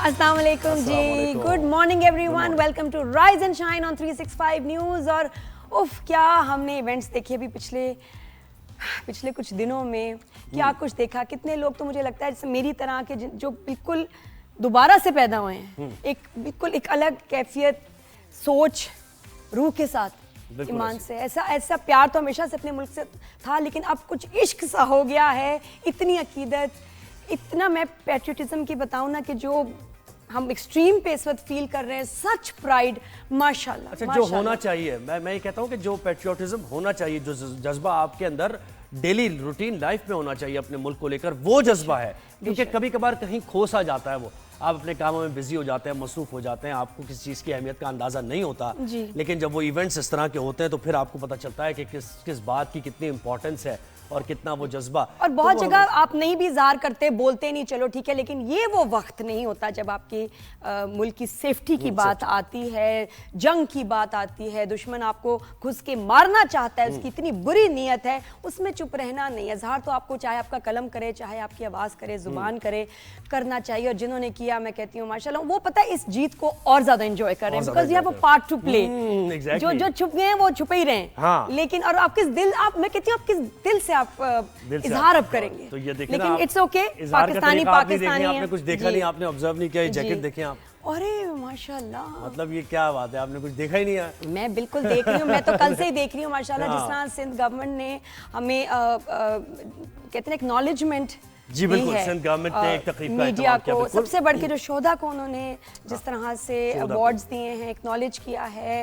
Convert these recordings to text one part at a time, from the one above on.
अस्सलाम वालेकुम जी, good morning everyone, welcome to rise and shine on 365 news. और उफ क्या हमने इवेंट्स देखे अभी पिछले कुछ दिनों में, क्या कुछ देखा। कितने लोग तो मुझे लगता है जैसे मेरी तरह के जो बिल्कुल दोबारा से पैदा हुए हैं, बिल्कुल एक अलग कैफियत, सोच, रूह के साथ, ईमान से। ऐसा प्यार तो हमेशा से अपने मुल्क से था, लेकिन अब कुछ इश्क सा हो गया है, इतनी अकीदत, इतना मैं पैट्रियटिज्म की बताऊं ना कि जो हम एक्सट्रीम पे इस वक्त फील कर रहे हैं, सच प्राइड, माशाल्लाह। अच्छा, जो होना चाहिए, मैं ये कहता हूँ कि जो पैट्रियटिज्म होना चाहिए, जो जज्बा आपके अंदर डेली रूटीन लाइफ में होना चाहिए अपने मुल्क को लेकर, वो जज्बा है। क्योंकि कभी कभार कहीं खो सा जाता है, वो आप अपने कामों में बिजी हो जाते हैं, मसरूफ हो जाते हैं, आपको किसी चीज़ की अहमियत का अंदाज़ा नहीं होता। लेकिन जब वो इवेंट्स इस तरह के होते हैं तो फिर आपको पता चलता है कि किस बात की कितनी इंपॉर्टेंस है और कितना वो जज्बा। और बहुत जगह आप नहीं भी ज़ाहिर करते, बोलते नहीं, चलो ठीक है, लेकिन ये वो वक्त नहीं होता जब आपकी मुल्क की सेफ्टी की बात आती है, जंग की बात आती है, दुश्मन आपको घुस के मारना चाहता है, उसकी इतनी बुरी नीयत है, उसमें चुप रहना नहीं है। ज़ाहिर तो आपको चाहे आपका कलम करे, चाहे आपकी आवाज़ करे, जुबान करे, करना चाहिए। और जिन्होंने किया, मैं कहती हूँ माशाल्लाह, वो पता है इस जीत को और ज़्यादा एंजॉय कर रहे हैं, because you have a part two play. जो छुप गए हैं वो छुपे ही रहे, लेकिन और आप किस दिल, मैं कहती हूँ आप किस दिल से आप इजहार अब करेंगे। तो ये देखें, लेकिन इट्स ओके, पाकिस्तानी पाकिस्तानी है। आपने कुछ देखा नहीं, आपने ऑब्जर्व नहीं किया, ये जैकेट देखें आप। अरे माशाल्लाह, मतलब ये क्या बात है, आपने कुछ देखा ही नहीं है। मैं बिल्कुल देख रही हूँ, मैं तो कल से ही देख रही हूँ माशाल्लाह। जिस तरह सिंध गवर्नमेंट ने हमें कहते हैं एक्नॉलेजमेंट, जी बिल्कुल, सिंध गवर्नमेंट ने एक तकरीब का मीडिया को, सबसे बढ़ के जो शोधा को उन्होंने जिस तरह से अवार्ड्स दिए हैं, एक्नॉलेज किया है,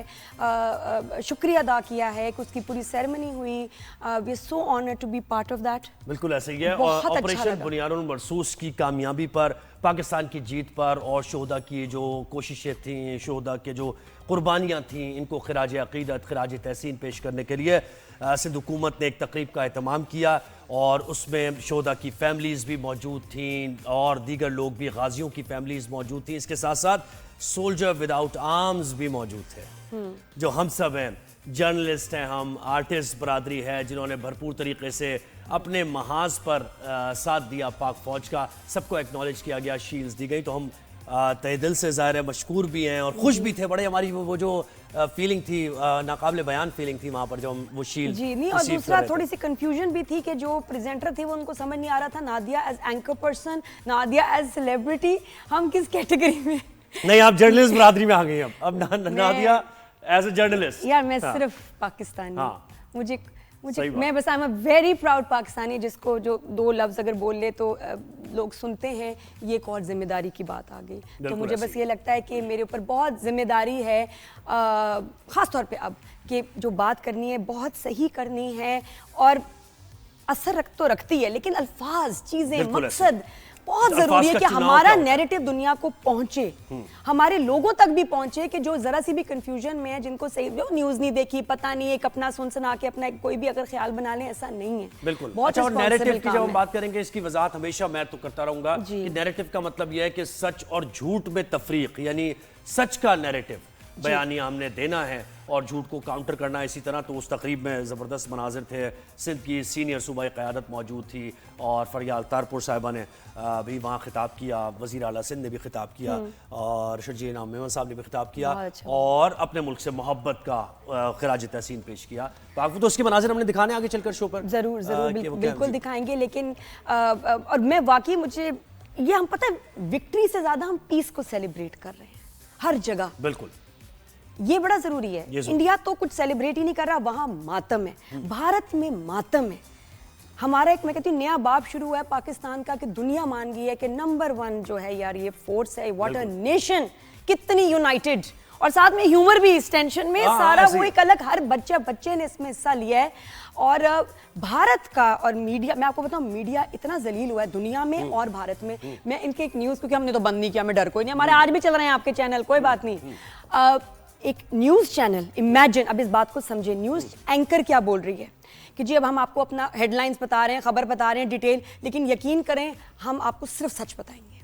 शुक्रिया अदा किया है कि उसकी पूरी सेरेमनी हुई। We are so honoured to be part of that. बिल्कुल ऐसे ही है। ऑपरेशन बुनियादुल मरसूस की कामयाबी पर, पाकिस्तान की जीत पर और शोधा की जो कोशिशें थीं, शोधा के जो कुर्बानियाँ थीं, इनको खिराज अक़ीदत, खिराज तहसीन पेश करने के लिए सिंध हुकूमत ने एक तकरीब का एहतमाम किया और उसमें शोधा की फैमिलीज़ भी मौजूद थीं और दीगर लोग भी, गाजियों की फैमिलीज़ मौजूद थीं। इसके साथ साथ सोल्जर विदाउट आर्म्स भी मौजूद थे, जो हम सब हैं, जर्नलिस्ट हैं, हम आर्टिस्ट बरादरी है, जिन्होंने भरपूर तरीके से अपने महाज पर साथ दिया पाक फ़ौज का। सबको एक्नॉलेज किया गया, शील्ड्स दी गई। तो हम तहे दिल से ज़ाहिर है मशकूर भी हैं और खुश भी थे बड़े। हमारी वो जो फीलिंग थी, नाकाबिले बयान फीलिंग थी वहाँ पर जब हम वो शील्ड जी नहीं। और दूसरा थोड़ी सी कंफ्यूजन भी थी कि जो प्रेजेंटर थे वो उनको समझ नहीं आ रहा था, Nadia as anchor person, Nadia as celebrity, हम किस कैटेगरी में। नहीं, आप जर्नलिस्ट बरादरी में आ गई। अब नादिया एज ए जर्नलिस्ट। यार मैं सिर्फ पाकिस्तानी, मैं बस I am a very proud Pakistani, जिसको जो दो लफ्ज़ अगर बोल ले तो लोग सुनते हैं, ये एक और जिम्मेदारी की बात आ गई। तो मुझे बस ये लगता है कि मेरे ऊपर बहुत जिम्मेदारी है, ख़ास तौर पे अब, कि जो बात करनी है बहुत सही करनी है और असर तो रखती है, लेकिन अल्फाज, चीज़ें, मकसद बहुत जरूरी है कि हमारा नैरेटिव दुनिया को पहुंचे, हमारे लोगों तक भी पहुंचे, कि जो जरा सी भी कंफ्यूजन में है, जिनको सही जो न्यूज़ नहीं देखी, पता नहीं, एक अपना सुना के अपना कोई भी अगर ख्याल बना ले, ऐसा नहीं है। बिल्कुल। अच्छा, और नैरेटिव की जब हम बात करेंगे, इसकी वजाहत हमेशा मैं तो करता रहूंगा कि नैरेटिव का मतलब यह है कि सच और झूठ में तफरीक, यानी सच का नैरेटिव बयानिया हमने देना है और झूठ को काउंटर करना है। इसी तरह तो उस तकरीब में ज़बरदस्त मनाजिर थे। सिंध की सीनियर सूबाई क़यादत मौजूद थी और फरियाल तारपुर साहिबा ने भी वहाँ खिताब किया, वज़ीर आला सिंध ने भी खिताब किया और शर्जील इनाम मेमन साहब ने भी खिताब किया और अपने मुल्क से मोहब्बत का खिराज तहसीन पेश किया। तो उसके मनाजिर हमने दिखाने आगे चलकर शो पर ज़रूर बिल्कुल दिखाएंगे। लेकिन और मैं वाकई, मुझे ये, हम पता है विक्ट्री से ज़्यादा हम पीस को सेलिब्रेट कर रहे हैं हर जगह। बिल्कुल, ये बड़ा जरूरी है। इंडिया तो कुछ सेलिब्रेट ही नहीं कर रहा, वहां मातम है, भारत में मातम है। हमारा एक, मैं कहती हूँ, नया बाब शुरू हुआ है पाकिस्तान का, कि दुनिया मान गई है कि नंबर 1 जो है यार ये फोर्स है, व्हाट अ नेशन, कितनी यूनाइटेड, और साथ में ह्यूमर भी इस टेंशन में, सारा वो एक अलग, हर बच्चे ने इसमें हिस्सा लिया है। और भारत का और मीडिया, मैं आपको बताऊं, मीडिया इतना जलील हुआ है दुनिया में और भारत में। मैं इनके एक न्यूज़, क्योंकि हमने तो बंद नहीं किया, मैं डर कोई नहीं, हमारे आज भी चल रहे हैं आपके चैनल, कोई बात नहीं। एक न्यूज़ चैनल, इमेजिन, अब इस बात को समझे, न्यूज़ एंकर क्या बोल रही है कि जी अब हम आपको अपना हेडलाइंस बता रहे हैं, खबर बता रहे हैं, डिटेल, लेकिन यकीन करें हम आपको सिर्फ सच बताएंगे।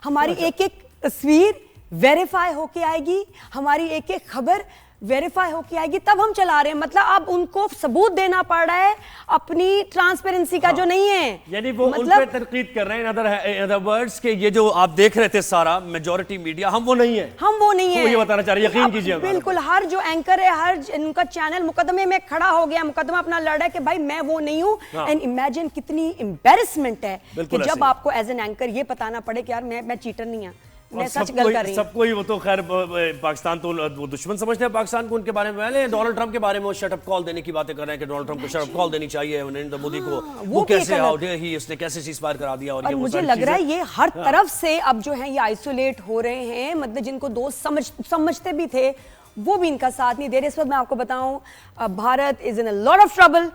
हमारी एक एक तस्वीर वेरीफाई होके आएगी, हमारी एक एक खबर वेरीफाई होके आएगी तब हम चला रहे हैं। मतलब अब उनको सबूत देना पड़ रहा है अपनी ट्रांसपेरेंसी का, जो नहीं है। यानी वो उन पे तनकीद कर रहे हैं। इन अदर वर्ड्स के ये जो आप देख रहे थे सारा मेजॉरिटी मीडिया, हम वो नहीं है, हम वो नहीं है, ये बताना चाह रहे हैं, यकीन कीजिए। बिल्कुल, हर जो एंकर है, हर उनका चैनल मुकदमे में खड़ा हो गया, मुकदमा अपना लड़ रहा है कि भाई मैं वो नहीं हूँ। एंड इमेजिन कितनी एम्बैरेसमेंट है कि जब आपको एज एन एंकर ये बताना पड़े कि यार मैं चीटर नहीं हूँ, मैं सच गल कर रही हूं। सबको ही वो तो खैर पाकिस्तान तो वो दुश्मन समझते हैं पाकिस्तान को। उनके बारे में पहले डोनाल्ड ट्रंप के बारे में शट अप कॉल देने की बातें कर रहे हैं कि डोनाल्ड ट्रंप को शट अप कॉल देनी चाहिए नरेंद्र मोदी को। वो कैसे आउट है ही, उसने कैसे सीज़फायर करा दिया। और मुझे लग रहा है ये हर तरफ से अब जो है ये आइसोलेट हो रहे हैं। मतलब जिनको दोस्त समझते भी थे वो भी इनका साथ नहीं दे रहे। इस वक्त मैं आपको बताऊं, Bharat is in a lot of trouble,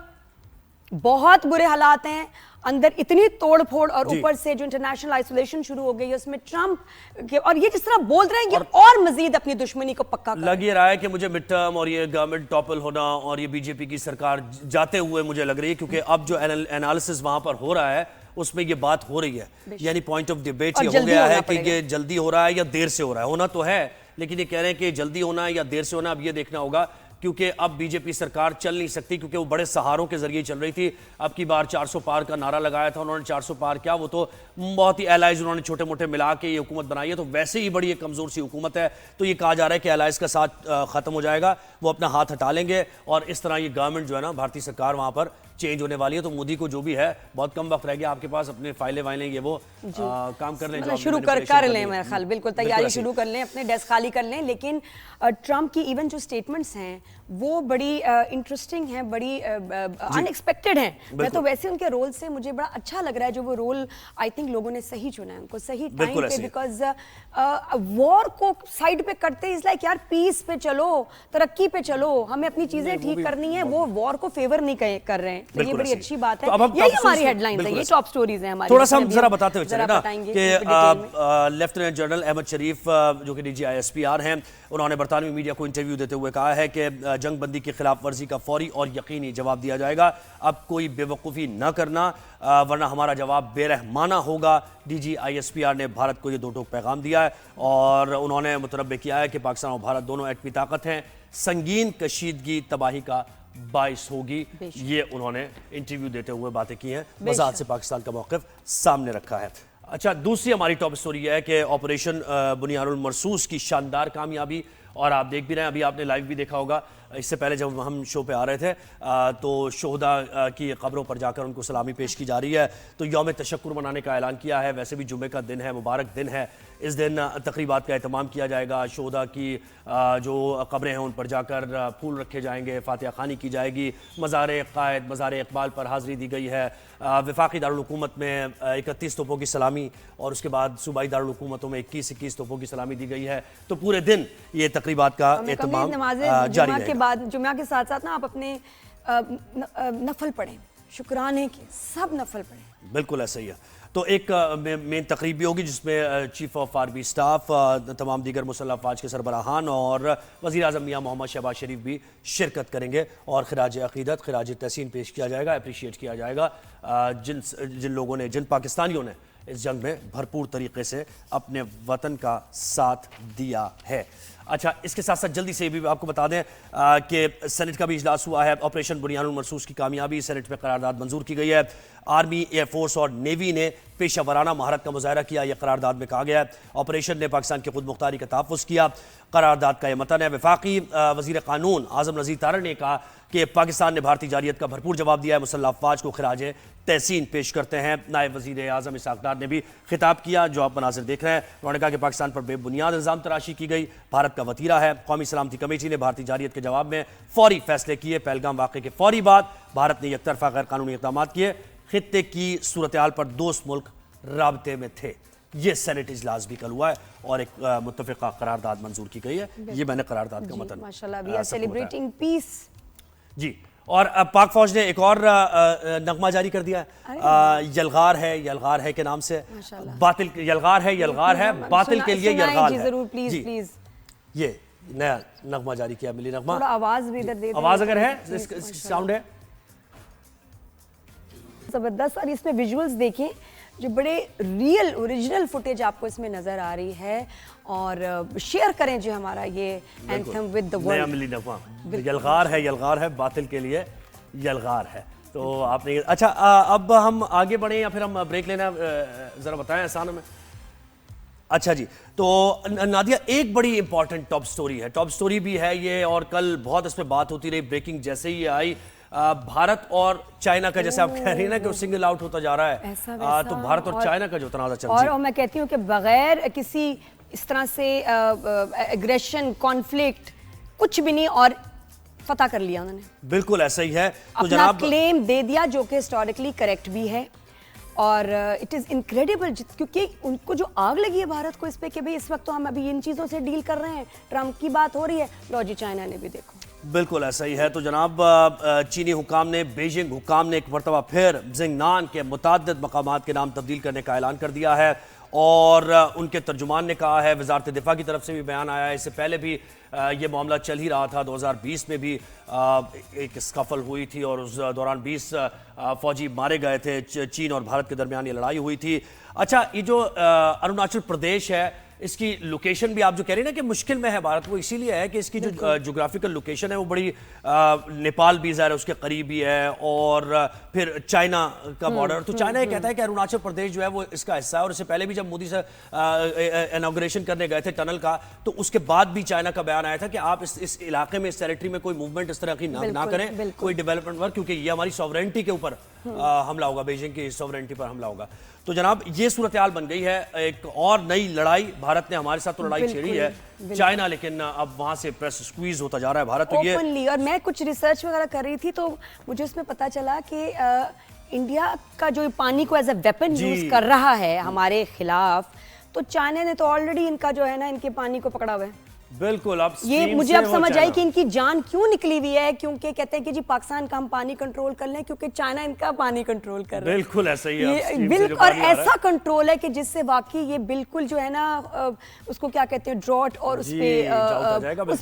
बहुत बुरे हालात हैं, अंदर इतनी तोड़ फोड़, और ऊपर से जो इंटरनेशनल आइसोलेशन शुरू हो गई है उसमें ट्रंप के, और ये जिस तरह बोल रहे हैं, ये और मजीद अपनी दुश्मनी को पक्का कर लग ये रहा है कि मुझे मिड टर्म और ये गवर्नमेंट टॉपल होना और ये बीजेपी की सरकार जाते हुए मुझे लग रही है, क्योंकि अब जो एनालिसिस वहां पर हो रहा है उसमें ये बात हो रही है। यानी पॉइंट ऑफ डिबेट ये हो गया है कि ये जल्दी हो रहा है या देर से हो रहा है। होना तो है, लेकिन ये कह रहे हैं कि जल्दी होना है या देर से होना, अब ये देखना होगा, क्योंकि अब बीजेपी सरकार चल नहीं सकती, क्योंकि वो बड़े सहारों के जरिए चल रही थी। अब की बार 400 पार का नारा लगाया था उन्होंने, 400 पार क्या, वो तो बहुत ही एलाइज उन्होंने छोटे मोटे मिला के ये हुकूमत बनाई है। तो वैसे ही बड़ी एक कमजोर सी हुकूमत है, तो ये कहा जा रहा है कि एलाइज का साथ खत्म हो जाएगा, वो अपना हाथ हटा लेंगे और इस तरह ये गवर्नमेंट जो है ना, भारतीय सरकार वहां पर चेंज होने वाली है। तो मोदी को जो भी है बहुत कम वक्त रह गया आपके पास, अपने फाइलें वाइलें ये वो काम कर लें, शुरू कर लें। मेरे ख्याल बिल्कुल तैयारी शुरू कर लें, अपने डेस्क खाली कर लें। लेकिन ट्रंप की इवन जो स्टेटमेंट्स हैं वो बड़ी इंटरेस्टिंग हैं, बड़ी अनएक्सपेक्टेड हैं। मैं तो वैसे उनके रोल से मुझे बड़ा अच्छा लग रहा है, जो वो रोल आई थिंक लोगों ने सही चुना है, उनको सही टाइम पे, बिकॉज वॉर को साइड पे करते इज लाइक यार पीस पे चलो, तरक्की पे चलो, हमें अपनी चीजें ठीक करनी है, वो वॉर को फेवर नहीं कर रहे हैं। तो ये बड़ी अच्छी बात है। यही हमारी हेडलाइंस है, ये टॉप स्टोरीज हैं हमारी। थोड़ा सा हम जरा बताते हुए चले ना कि लेफ्टिनेंट जनरल अहमद शरीफ जो कि DGISPR हैं, उन्होंने बरतानवी मीडिया को इंटरव्यू देते हुए कहा है कि जंग बंदी की खिलाफ वर्जी का फौरी और यकीनी जवाब दिया जाएगा। अब कोई बेवकूफ़ी न करना, वरना हमारा जवाब बेरहमाना होगा। DGISPR ने भारत को ये दो टोक पैगाम दिया है और उन्होंने मुतनब्बे किया है कि पाकिस्तान और भारत दोनों एटमी ताकत हैं, संगीन कशीदगी तबाही का बाइस होगी। ये उन्होंने इंटरव्यू देते हुए बातें की हैं, वज़ाहत से पाकिस्तान का मौक़िफ़ सामने रखा है। अच्छा, दूसरी हमारी टॉप स्टोरी है कि ऑपरेशन बुनियानुल मरसूस की शानदार कामयाबी, और आप देख भी रहे हैं, अभी आपने लाइव भी देखा होगा, इससे पहले जब हम शो पे आ रहे थे तो शोहदा की कब्रों पर जाकर उनको सलामी पेश की जा रही है। तो यौम तशक्कुर मनाने का ऐलान किया है। वैसे भी जुम्मे का दिन है, मुबारक दिन है, इस दिन तकरीबात का एहतमाम किया जाएगा। शोहदा की जो कब्रें हैं उन पर जाकर फूल रखे जाएंगे, फातिहा खानी की जाएगी, मज़ार क़ायद, मज़ार इकबाल पर हाज़िरी दी गई है। वफाकी दारुल हुकूमत में 31 तोपों की सलामी और उसके बाद सूबाई दारुल हुकूमतों में 21 तोपों की सलामी दी गई है। तो पूरे दिन ये तकरीबात का एहतमाम जारी रहेगा। बाद जुम्मा के साथ साथ ना आप अपने नफल पढ़ें, शुक्राने के सब नफल पढ़ें। बिल्कुल ऐसा ही है। तो एक मेन तकरीब भी होगी जिसमें चीफ ऑफ आर्मी स्टाफ, तमाम दीगर मुसल्लह अफवाज के सरबराहान और वज़ीर आज़म मियां मोहम्मद शहबाज शरीफ भी शिरकत करेंगे और खिराज अक़ीदत, खिराज तहसीन पेश किया जाएगा, अप्रिशिएट किया जाएगा जिन लोगों ने, जिन पाकिस्तानियों ने इस जंग में भरपूर तरीके से अपने वतन का साथ दिया है। अच्छा, इसके साथ साथ जल्दी से भी आपको बता दें कि सेनेट का भी इजलास हुआ है। ऑपरेशन बुनियानुल मरसूस की कामयाबी, सेनेट में करारदाद मंजूर की गई है। आर्मी, एयरफोर्स और नेवी ने पेशा वराना महारत का मुजाहरा किया, यह करारदाद में कहा गया है। ऑपरेशन ने पाकिस्तान की खुद मुख्तारी का तहफ़्फ़ुज़ किया। करारदाद का यह मतन है। वफाकी वज़ीर क़ानून आज़म नज़ीर तारड़ ने कहा कि पाकिस्तान ने भारतीय जारियत का भरपूर जवाब दिया है, मुसल्लह अफवाज को खिराज तहसीन पेश करते हैं। नायब वज़ीर आज़म इसहाक़ डार ने भी खिताब किया, जो आप मनाज़िर देख रहे हैं। उन्होंने कहा कि पाकिस्तान पर बेबुनियाद इल्ज़ाम तराशी की गई, भारत का वतीरा है। कौमी सलामती कमेटी ने भारतीय जारियत के जवाब में फौरी फैसले किए। पहलगाम वाक़े के फौरी बाद भारत ने एकतरफा गैर कानूनी इक़दाम किए। खित्ते की सूरत हाल पर दोस्त मुल्क राबते में थे। ये सेनेट इजलास भी कल हुआ है और एक मुत्तफ़िक़ा करारदाद मंजूर की गई है। ये मैंने करारदाद का मतलब माशाल्लाह, वी आर सेलिब्रेटिंग पीस जी। और पाक फौज ने एक और नगमा जारी कर दिया है, यलगार है के नाम से। बातिल यलगार है बातिल के लिए यलगार है। जरूर प्लीज प्लीज, ये नया नगमा जारी किया, मिली नगमा। थोड़ा आवाज भी इधर दे, आवाज अगर है, साउंड है जबरदस्त। और इसमें विजुअल्स देखें जो बड़े रियल ओरिजिनल फुटेज आपको इसमें नजर आ रही है, और शेयर करें जो हमारा ये एंथम विद द वर्ल्ड। यलगार है बातिल के लिए, यलगार है। तो आपने अच्छा, अब हम आगे बढ़े या फिर हम ब्रेक लेना, जरा बताएं एहसान हमें। अच्छा जी, तो नादिया एक बड़ी इंपॉर्टेंट टॉप स्टोरी है, टॉप स्टोरी भी है ये, और कल बहुत इस पे बात होती रही, ब्रेकिंग जैसे ही आई, भारत और चाइना का, जैसे आप कह रही हैं ना कि वो सिंगल आउट होता जा रहा है, तो भारत और चाइना का जो तनाज़ा चल रहा है, और मैं कहती हूँ कि बगैर किसी इस तरह से एग्रेशन, कॉन्फ्लिक्ट, कुछ भी नहीं, और फतह कर लिया उन्होंने। बिल्कुल ऐसा ही है। तो अपना जनाब क्लेम दे दिया, जो कि हिस्टोरिकली करेक्ट भी है, और इट इज़ इनक्रेडिबल, क्योंकि उनको जो आग लगी है भारत को इस पे कि भाई इस वक्त तो हम अभी इन चीज़ों से डील कर रहे हैं, ट्रम्प की बात हो रही है, लो जी चाइना ने भी देखो। बिल्कुल ऐसा ही है। तो जनाब चीनी हुकाम ने, बीजिंग हुकाम ने एक मरतबा फिर जिंगनान के मुताद्दिद मकामात के नाम तब्दील करने का ऐलान कर दिया है, और उनके तर्जुमान ने कहा है, वजारत दिफा की तरफ से भी बयान आया है, इससे पहले भी ये मामला चल ही रहा था, 2020 में भी एक स्कफल हुई थी और उस दौरान 20 फौजी मारे गए थे, चीन और भारत के दरमियान ये लड़ाई हुई थी। अच्छा, ये जो अरुणाचल प्रदेश है, इसकी लोकेशन भी आप जो कह रहे हैं ना कि मुश्किल में है भारत, वो इसीलिए है कि इसकी जो जोग्राफिकल लोकेशन है वो बड़ी नेपाल भी ज़ाहिर उसके करीब ही है, और फिर चाइना का बॉर्डर। तो चाइना ये कहता है कि अरुणाचल प्रदेश जो है वो इसका हिस्सा है, और इससे पहले भी जब मोदी से इनॉग्रेशन करने गए थे टनल का, तो उसके बाद भी चाइना का बयान आया था कि आप इस इलाके में, इस टेरिटरी में कोई मूवमेंट इस तरह की ना करें, कोई डेवलपमेंट वर्क, क्योंकि ये हमारी सॉवरेनिटी के ऊपर हमला होगा, बीजिंग की सॉवरेनिटी पर हमला होगा। तो जनाब ये सूरत हाल बन गई है, एक और नई लड़ाई, भारत ने हमारे साथ तो लड़ाई छेड़ी है, चाइना लेकिन अब वहां से प्रेस स्क्वीज होता जा रहा है भारत। तो ये ओपनली, और मैं कुछ रिसर्च वगैरह कर रही थी तो मुझे उसमें पता चला कि इंडिया का जो पानी को एज अ वेपन यूज कर रहा है हमारे खिलाफ, तो चाइना ने तो ऑलरेडी इनका जो है ना, इनके पानी को पकड़ा हुआ है। बिल्कुल, अब ये मुझे अब समझ आई कि इनकी जान क्यों निकली हुई है, क्योंकि कहते हैं कि जी पाकिस्तान का हम पानी कंट्रोल कर लें, क्योंकि चाइना इनका पानी कंट्रोल कर रहा है। बिल्कुल ऐसा ही है, बिल्कुल, और ऐसा कंट्रोल है कि जिससे वाकई ये बिल्कुल जो है ना, उसको क्या कहते हैं, ड्रॉट, और उस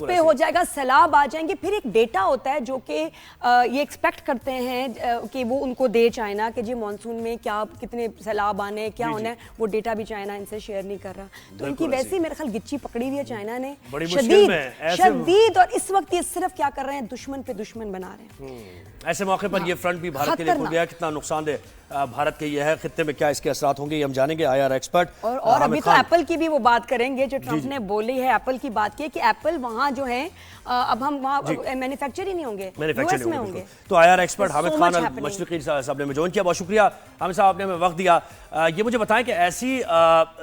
पे हो जाएगा, सैलाब आ जाएंगे। फिर एक डेटा होता है जो कि ये एक्सपेक्ट करते हैं कि वो उनको दे चाइना, कि जी मानसून में क्या, कितने सैलाब आने, क्या होना है, वो डेटा भी चाइना इनसे शेयर नहीं कर रहा। तो इनकी वैसे ही मेरे ख्याल गिच्ची पकड़ी हुई है चाइना ने शदीद, और इस वक्त ये सिर्फ क्या कर रहे हैं, दुश्मन पे दुश्मन बना रहे हैं। ऐसे मौके पर ये फ्रंट भी भारत के लिए खुल गया, कितना नुकसानदेह भारत के ये है, खित्ते में क्या इसके असरात होंगे, ये हम जानेंगे IR एक्सपर्ट। और अभी तो एप्पल की भी वो बात करेंगे जो ट्रंप ने बोली है, एप्पल की बात की है कि एप्पल वहाँ जो है, अब हम वहाँ मैन्युफैक्चर ही नहीं होंगे, यूएस में होंगे। तो IR एक्सपर्ट हामिद खान अल-मशरिकी साहब ने हमें ज्वाइन किया, बहुत शुक्रिया हामिद साहब, आपने हमें वक्त दिया। ये मुझे बताएं कि ऐसी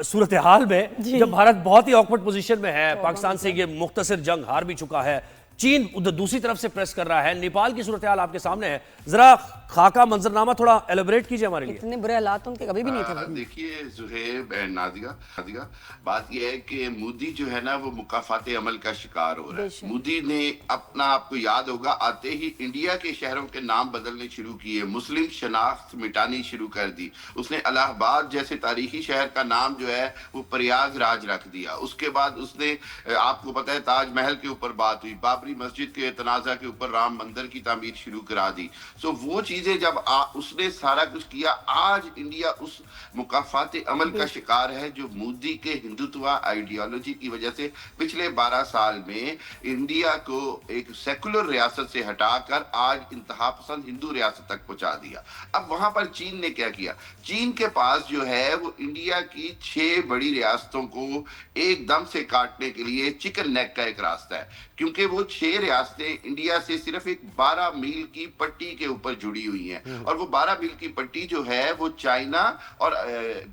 सूरत हाल में जब भारत बहुत ही ऑकवर्ड पोजीशन में है, पाकिस्तान से ये मुख्तसर जंग हार भी चुका है, चीन उधर दूसरी तरफ से प्रेस कर रहा है, नेपाल की सूरत हाल आपके सामने है, जरा खाका मंजरनामा थोड़ा एलोबरेट कीजिए हमारे लिए। इतने बुरे हालात उनके कभी भी नहीं थे। देखिए ज़ुहैब नादिया, बात यह है कि मोदी जो है ना, वो मुकाफाते अमल का शिकार हो रहा है। मोदी ने अपना, आपको याद होगा, आते ही इंडिया के शहरों के नाम बदलने शुरू किए, मुस्लिम शनाख्त मिटानी शुरू कर दी। उसने इलाहाबाद जैसे तारीखी शहर का नाम जो है वो प्रयागराज रख दिया। उसके बाद उसने, आपको पता है, ताजमहल के ऊपर बात हुई, बाबरी मस्जिद के तनाज़ा के ऊपर राम मंदिर की तामीर शुरू करा दी। सो वो चीजें जब उसने सारा कुछ किया, आज इंडिया उस मुकाफाते अमल का शिकार है जो मोदी के हिंदुत्व आइडियोलॉजी की वजह से पिछले 12 साल में इंडिया को एक सेकुलर रियासत से हटाकर आज इंतहा पसंद हिंदू रियासत तक पहुंचा दिया। अब वहां पर चीन ने क्या किया, चीन के पास जो है वो इंडिया की 6 बड़ी रियासतों को एकदम से काटने के लिए चिकन नेक का एक रास्ता है, क्योंकि वो 6 रियासतें इंडिया से सिर्फ एक 12 मील की पट्टी के ऊपर जुड़ी हुई हैं, और वो 12 मील की पट्टी जो है वो चाइना और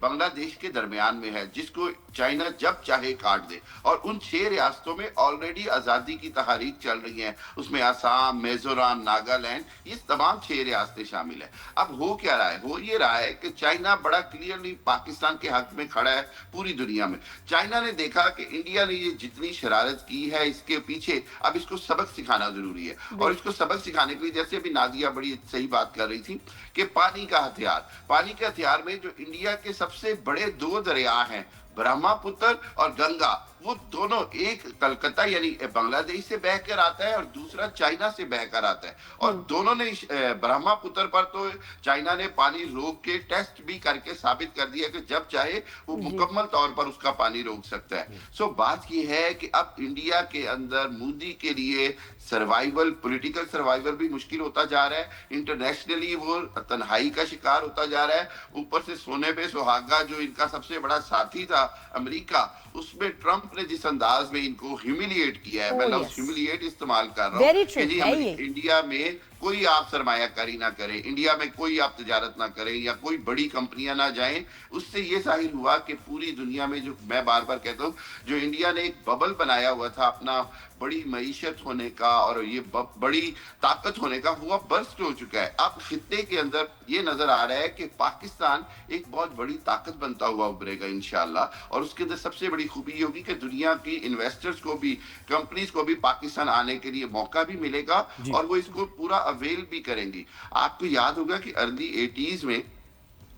बांग्लादेश के दरमियान में है, जिसको चाइना जब चाहे काट दे। और उन 6 रियासतों में ऑलरेडी आज़ादी की तहरीक चल रही है, उसमें आसाम, मिजोरम, नागालैंड, ये तमाम 6 रियासतें शामिल है। अब हो क्या रहा है, हो ये रहा है कि चाइना बड़ा क्लियरली पाकिस्तान के हक में खड़ा है पूरी दुनिया में। चाइना ने देखा कि इंडिया ने ये जितनी शरारत की है, इसके पीछे अब इसको सबक सिखाना जरूरी है, और इसको सबक सिखाने के लिए, जैसे अभी नादिया बड़ी सही बात कर रही थी कि पानी का हथियार, पानी के हथियार में जो इंडिया के सबसे बड़े 2 दरिया हैं, ब्रह्मपुत्र और गंगा, वो दोनों, एक कलकत्ता यानी बांग्लादेश से बहकर आता है और दूसरा चाइना से बहकर आता है, और दोनों ने ब्रह्मपुत्र पर तो चाइना ने पानी रोक के टेस्ट भी करके साबित कर दिया कि जब चाहे वो मुकम्मल तौर पर उसका पानी रोक सकता है। सो बात ये है कि अब इंडिया के अंदर मोदी के लिए सर्वाइवल, पॉलिटिकल सर्वाइवल भी मुश्किल होता जा रहा है, इंटरनेशनली वो तन्हाई का शिकार होता जा रहा है। ऊपर से सोने पे सुहागा जो इनका सबसे बड़ा साथी था अमेरिका, उसमें ट्रंप ने जिस अंदाज में इनको ह्यूमिलिएट किया है, मैं लफ्ज ह्यूमिलिएट इस्तेमाल कर रहा हूँ कि जी इंडिया में कोई आप सरमायाकारी ना करें, इंडिया में कोई आप तिजारत ना करें या कोई बड़ी कंपनियां ना जाएं। उससे ये जाहिर हुआ कि पूरी दुनिया में, जो मैं बार बार कहता हूँ, जो इंडिया ने एक बबल बनाया हुआ था अपना बड़ी मईशत होने का और ये बड़ी ताकत होने का, वो अब बर्स्ट हो चुका है। अब खित्ते के अंदर ये नजर आ रहा है कि पाकिस्तान एक बहुत बड़ी ताकत बनता हुआ उभरेगा इंशाल्लाह, और उसके अंदर सबसे बड़ी खूबी ये होगी कि दुनिया की इन्वेस्टर्स को भी, कंपनीज को भी पाकिस्तान आने के लिए मौका भी मिलेगा और वो इसको पूरा अवेल भी करेंगी। आपको याद होगा कि अर्ली 80s में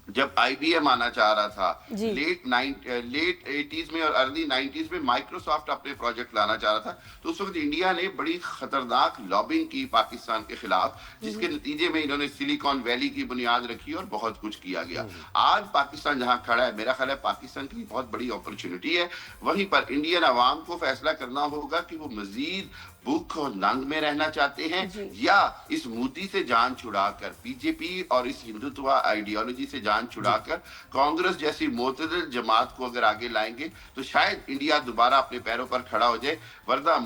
जब IBM आना चाह रहा था, लेट 80s में और अर्ली 90s में माइक्रोसॉफ्ट अपने प्रोजेक्ट लाना चाह रहा था, तो उस वक्त इंडिया ने बड़ी खतरनाक लॉबिंग की पाकिस्तान के खिलाफ, जिसके नतीजे में इन्होंने सिलिकॉन वैली की बुनियाद रखी और बहुत कुछ किया गया। आज पाकिस्तान जहां खड़ा है, मेरा ख्याल है पाकिस्तान की बहुत बड़ी अपॉर्चुनिटी है। वहीं पर इंडियन अवाम को फैसला करना होगा कि वो मजीद भूख और नंग में रहना चाहते हैं या इस मोदी से जान छुड़ाकर, बीजेपी और इस हिंदुत्व आइडियोलॉजी से जान छुड़ाकर कांग्रेस जैसी मोतदल जमात को अगर आगे लाएंगे तो शायद इंडिया दोबारा अपने पैरों पर खड़ा हो जाए। वरना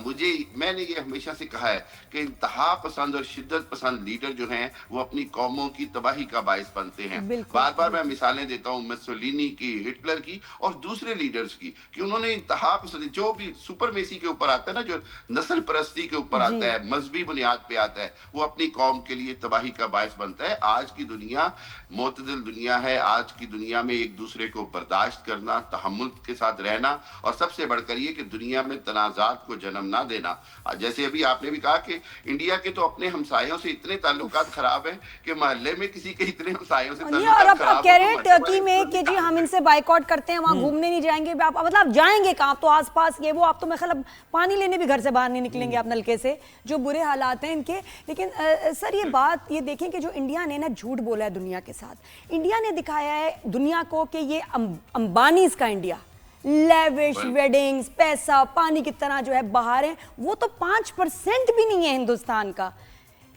मैंने ये हमेशा से कहा है कि इंतहा पसंद और शिद्दत पसंद लीडर जो हैं वो अपनी कौमों की तबाही का बायस बनते हैं। बार बार मैं मिसालें देता हूँ मुसोलिनी की, हिटलर की और दूसरे लीडर्स की, कि उन्होंने इंतहा पसंद, जो भी सुपरमेसी के ऊपर आता है ना, जो नस्ल परस्ती के ऊपर आता है, मजहबी बुनियाद पे आता है, वो अपनी कौम के लिए तबाही का बायस बनता है। आज की दुनिया मोतदिल दुनिया है। आज की दुनिया में एक दूसरे को बर्दाश्त करना, तहम्मुल के साथ रहना, और सबसे बढ़कर ये कि दुनिया में तनाजात को जन्म ना देना। जैसे अभी आपने भी कहा कि इंडिया के तो अपने हमसायों से इतने ताल्लुकात खराब हैं कि मोहल्ले में किसी के इतने हमसायों से ताल्लुकात खराब, कह रहे हैं टर्की में कि जी हम इनसे बाइकआउट करते हैं, वहां घूमने नहीं जाएंगे। आप मतलब जाएंगे कहाँ? तो आसपास ये वो, आप तो मैं ख्याल पानी लेने भी घर से बाहर नहीं निकलेंगे आप नलके से, जो बुरे हालात हैं इनके। लेकिन सर ये बात ये देखें कि जो इंडिया ने ना झूठ बोला है दुनिया के साथ, इंडिया ने दिखाया है दुनिया को कि ये अंबानीज का इंडिया, लेविश वेडिंग्स, पैसा पानी की तरह जो है बाहर है, वो तो 5% भी नहीं है हिंदुस्तान का।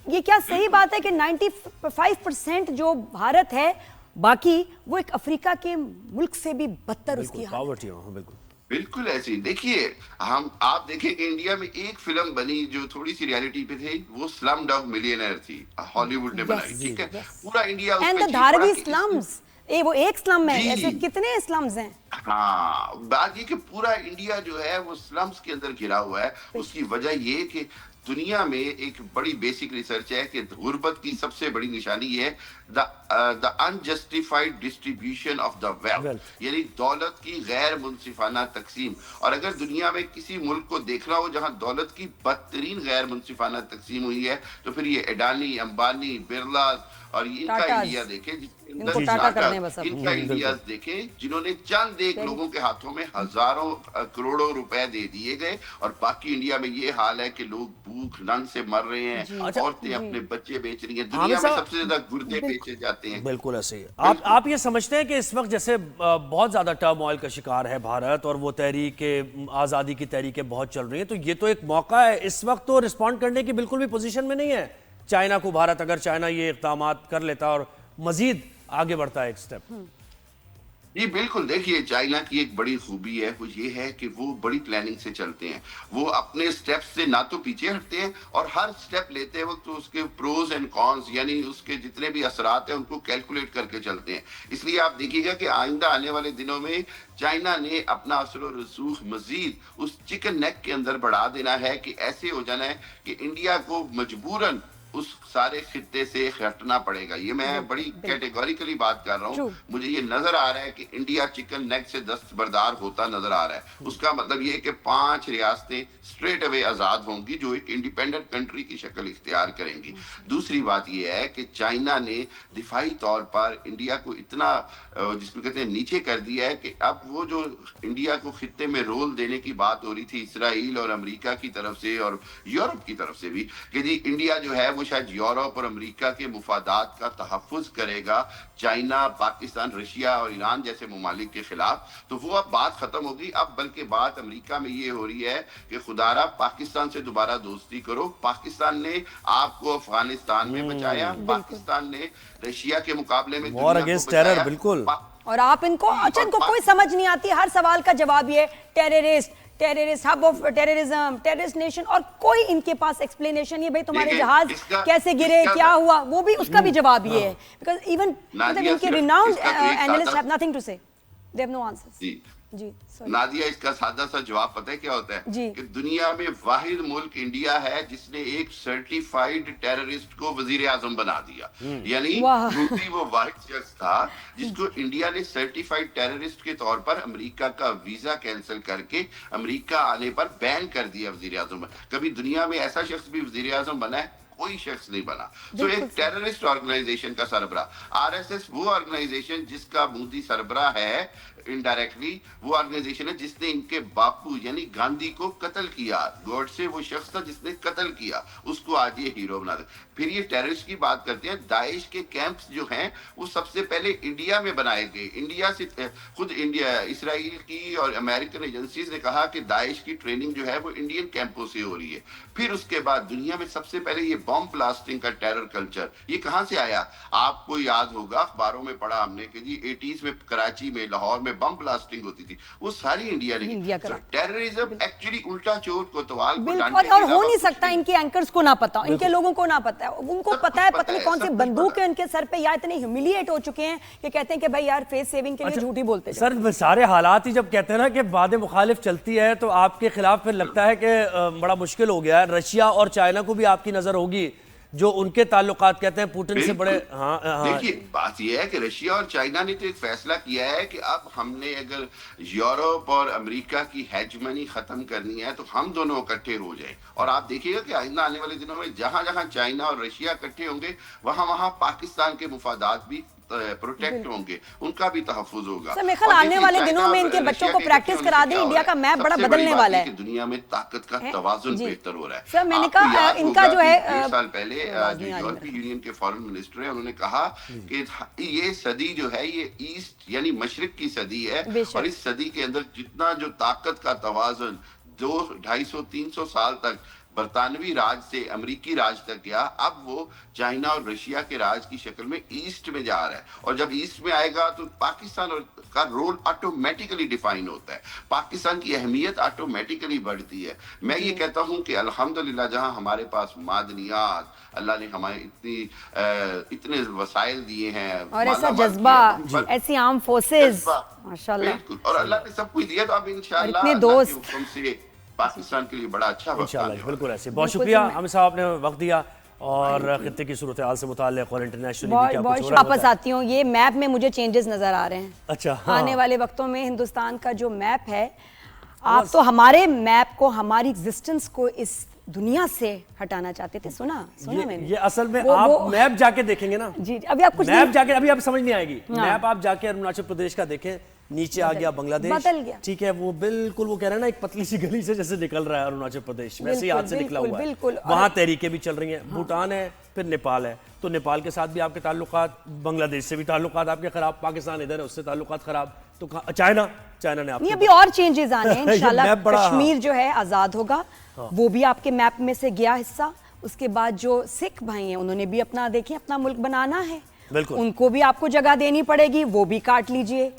ये क्या सही बात है कि 95% जो भारत है, बाकी वो एक अफ्रीका के मुल्क से भी बदतर उसकी हालत है। बिल्कुल ऐसे ही। देखिए, आप देखें कि इंडिया में एक फिल्म बनी जो थोड़ी सी रियलिटी पे थी, वो स्लम डॉग मिलियनेयर थी, हॉलीवुड ने बनाई, ठीक है। पूरा India and the Dharavi slums, वो एक स्लम है, ऐसे कितने स्लम्स हैं। हाँ, बात ये कि पूरा इंडिया जो है वो स्लम्स के अंदर घिरा हुआ है। उसकी वजह ये कि दुनिया में एक बड़ी बेसिक रिसर्च है कि गुर्बत की सबसे बड़ी निशानी है the unjustified distribution of the wealth, यानी दौलत की गैर मुनसिफाना तकसीम। और अगर दुनिया में किसी मुल्क को देखना हो जहां दौलत की बदतरीन गैर मुनसिफाना तकसीम हुई है, तो फिर ये अडानी, अंबानी, बिरला और इनका इंडिया देखे, इनका इंडिया देखे, जिन्होंने चंद एक लोगों के हाथों में हजारों करोड़ों रुपए दे दिए गए, और बाकी इंडिया में ये हाल है कि लोग भूख नंग से मर रहे हैं, औरतें अपने बच्चे बेच रही हैं। दुनिया में सबसे ज्यादा गुर्दे बेचे जाते हैं। बिल्कुल ऐसे ही। आप ये समझते हैं कि इस वक्त जैसे बहुत ज्यादा टर्मोइल का शिकार है भारत, और वो तहरीक आजादी की तहरीकें बहुत चल रही हैं, तो ये तो एक मौका है इस वक्त तो रिस्पॉन्ड करने की बिल्कुल भी पोजीशन में नहीं है चाइना को भारत। अगर चाइना ये इक़दामात कर लेता और मजीद आगे बढ़ता है एक स्टेप। जी बिल्कुल। देखिए, चाइना की एक बड़ी खूबी है, वो ये है कि वो बड़ी प्लानिंग से चलते हैं। वो अपने स्टेप्स से ना तो पीछे हटते हैं, और हर स्टेप लेते वक्त तो उसके प्रोज एंड कॉन्स, यानी उसके जितने भी असरात हैं उनको कैलकुलेट करके चलते हैं। इसलिए आप देखिएगा कि आइंदा आने वाले दिनों में चाइना ने अपना असर और रसूख मजीद उस चिकन नेक के अंदर बढ़ा देना है कि ऐसे हो जाना है कि इंडिया को मजबूरन उस सारे खित्ते से हटना पड़ेगा। ये मैं बड़ी कैटेगोरिकली बात कर रहा हूँ। मुझे ये नजर आ रहा है कि इंडिया चिकन नेक से दस्तबरदार होता नजर आ रहा है। उसका मतलब ये कि 5 रियासतें स्ट्रेट अवे आजाद होंगी जो एक इंडिपेंडेंट कंट्री की शक्ल इख्तियार करेंगी। दूसरी बात ये है कि चाइना ने दिफाई तौर पर इंडिया को इतना जिसको कहते हैं नीचे कर दिया है कि अब वो जो इंडिया को खित्ते में रोल देने की बात हो रही थी इसराइल और अमेरिका की तरफ से और यूरोप की तरफ से भी कि जी इंडिया जो है वो शायद यूरोप और अमेरिका के मुफादात का तहफ़्फ़ुज़ करेगा चाइना, पाकिस्तान, रशिया और ईरान जैसे ममालिक के खिलाफ, तो वो अब बात खत्म होगी। अब बल्कि बात अमेरिका में ये हो रही है कि खुदारा पाकिस्तान से दोबारा दोस्ती करो। पाकिस्तान ने आपको अफगानिस्तान में बचाया, पाकिस्तान ने रशिया के मुकाबले में वॉर अगेंस्ट टेरर, बिल्कुल। और आप इनको अच्छा इनको कोई समझ नहीं आती, हर सवाल का जवाब ये terrorist, terrorist, hub of terrorism, terrorist nation, और कोई इनके पास एक्सप्लेनेशन ये भाई तुम्हारे जहाज कैसे गिरे, क्या हुआ, वो भी उसका भी जवाब ये है। बिकॉज इवन इनके renowned analyst have nothing to say, they have no answers. जी नादिया, इसका सादा सा जवाब पता है क्या होता है कि दुनिया में वाहिद मुल्क इंडिया है जिसने एक सर्टिफाइड टेररिस्ट को वजीर आजम बना दिया। यानी मोदी वो वाहिद शख्स था जिसको इंडिया ने सर्टिफाइड टेररिस्ट के तौर पर अमेरिका का वीजा कैंसिल करके अमेरिका आने पर बैन कर दिया वजीर आजम। कभी दुनिया में ऐसा शख्स भी वजीर आजम बना है? कोई शख्स नहीं बना। तो एक टेररिस्ट ऑर्गेनाइजेशन का सरबरा, आरएसएस वो ऑर्गेनाइजेशन जिसका मोदी सरबरा है इनडायरेक्टली, वो ऑर्गेनाइजेशन है जिसने इनके बापू यानी गांधी को कत्ल किया। गॉडसे वो शख्स था जिसने कत्ल किया, उसको आज ये हीरो बना दे। फिर ये टेररिस्ट की बात करते हैं, दाइश के कैंप्स जो हैं वो सबसे पहले इंडिया में बनाए गए। इंडिया से खुद इंडिया, इसराइल की और अमेरिकन एजेंसीज ने कहा कि दाइश की ट्रेनिंग जो है वो इंडियन कैंपों से हो रही है। फिर उसके बाद दुनिया में सबसे पहले ये बॉम्ब ब्लास्टिंग का टेरर कल्चर ये कहां से आया? आपको याद होगा, अखबारों में पढ़ा हमने कि जी 80s में कराची में, लाहौर में बम ब्लास्टिंग होती थी, वो सारी इंडिया ने। टेररिज्म एक्चुअली उल्टा चोट कोतवाल को डांटने और हो नहीं सकता इनके एंकर्स को ना पता, इनके लोगों को ना पता है। उनको पता है पता नहीं कौन सी बंदूक है इनके सर पे, या इतने ह्यूमिलिएट हो चुके हैं कि कहते हैं कि भाई यार फेस सेविंग के लिए झूठी बोलते हैं। सर सारे हालात ही जब कहते हैं ना कि बातें मुखालिफ चलती है तो आपके खिलाफ फिर लगता है कि बड़ा मुश्किल हो गया है। रशिया और चाइना को भी आपकी नजर होगी जो उनके ताल्लुकात कहते हैं पुतिन से बड़े। देखिए बात यह है कि रशिया और चाइना ने तो एक फैसला किया है कि अब हमने अगर यूरोप और अमेरिका की हेजमनी खत्म करनी है तो हम दोनों इकट्ठे हो जाएं। और आप देखिएगा कि आइंदा आने वाले दिनों में जहां जहां चाइना और रशिया इकट्ठे होंगे वहां वहां पाकिस्तान के मुफादात भी प्रोटेक्ट होंगे, उनका भी तहफ़्फ़ुज़ होगा। सर मेरे ख्याल आने वाले दिनों में इनके बच्चों को प्रैक्टिस करा दें, इंडिया का मैप बड़ा बदलने वाला है। दुनिया में ताकत का तवाज़ुन बेहतर हो रहा है। सर मैंने कहा इनका जो है 1 साल पहले जो यूरोपीय यूनियन के फॉरेन मिनिस्टर है उन्होंने कहा कि ये सदी जो है ये ईस्ट यानी मशरिक की सदी है, और इस सदी के अंदर जितना जो ताकत का तवाज़ुन 200-250-300 साल तक बरतानवी राज से अमेरिकी राज तक गया, अब वो चाइना और रशिया के राज की शक्ल में ईस्ट में जा रहा है। और जब ईस्ट में आएगा तो पाकिस्तान का रोल ऑटोमेटिकली डिफाइन होता है, पाकिस्तान की अहमियत ऑटोमेटिकली बढ़ती है। मैं ये कहता हूं कि अल्हम्दुलिल्लाह जहां हमारे पास मादनियात, अल्लाह ने हमें इतने वसाइल दिए हैं और ऐसा जज्बा, ऐसी आर्म फोर्सेस माशाल्लाह, और अल्लाह ने सब कुछ दिया, तो अब इंशाअल्लाह इतने दोस्त से पाकिस्तान के लिए बड़ा अच्छा वक्त आने वाला है। बिल्कुल ऐसे। बहुत शुक्रिया हमें साहब ने वक्त दिया और खित्ते की सूरत हाल से मुताल्लिक़ और इंटरनेशनली भी क्या कुछ हो रहा है। वापस आती हूँ, ये मैप में मुझे चेंजेस नजर आ रहे हैं। अच्छा आने वाले वक्तों में हिंदुस्तान का जो मैप है, आप तो हमारे मैप को, हमारी एग्जिस्टेंस को इस दुनिया से हटाना चाहते थे। सुना मैंने ये असल में आप मैप जाके देखेंगे ना जी, अभी आप कुछ मैप जाके अभी आप समझ नहीं आएगी। मैप आप जाके अरुणाचल प्रदेश का देखें, नीचे आ गया बांग्लादेश, बदल गया, ठीक है, वो बिल्कुल वो कह रहे हैं ना एक पतली सी गली से जैसे निकल रहा है अरुणाचल प्रदेश, वैसे ही हाथ से निकला हुआ है। वहां तहरीकें भी चल रही हैं। भूटान है, फिर नेपाल है, तो नेपाल के साथ भी आपके ताल्लुकात, बांग्लादेश से भी ताल्लुकात आपके खराब, पाकिस्तान इधर है उससे ताल्लुकात खराब, तो चाइना ने नहीं, अभी और चेंजेस आने हैं इंशाल्लाह। कश्मीर जो है आजाद होगा, वो भी आपके मैप में से गया हिस्सा। उसके बाद जो सिख भाई हैं उन्होंने भी अपना देखिए अपना मुल्क बनाना है, उनको भी आपको जगह देनी पड़ेगी, वो भी काट लीजिए।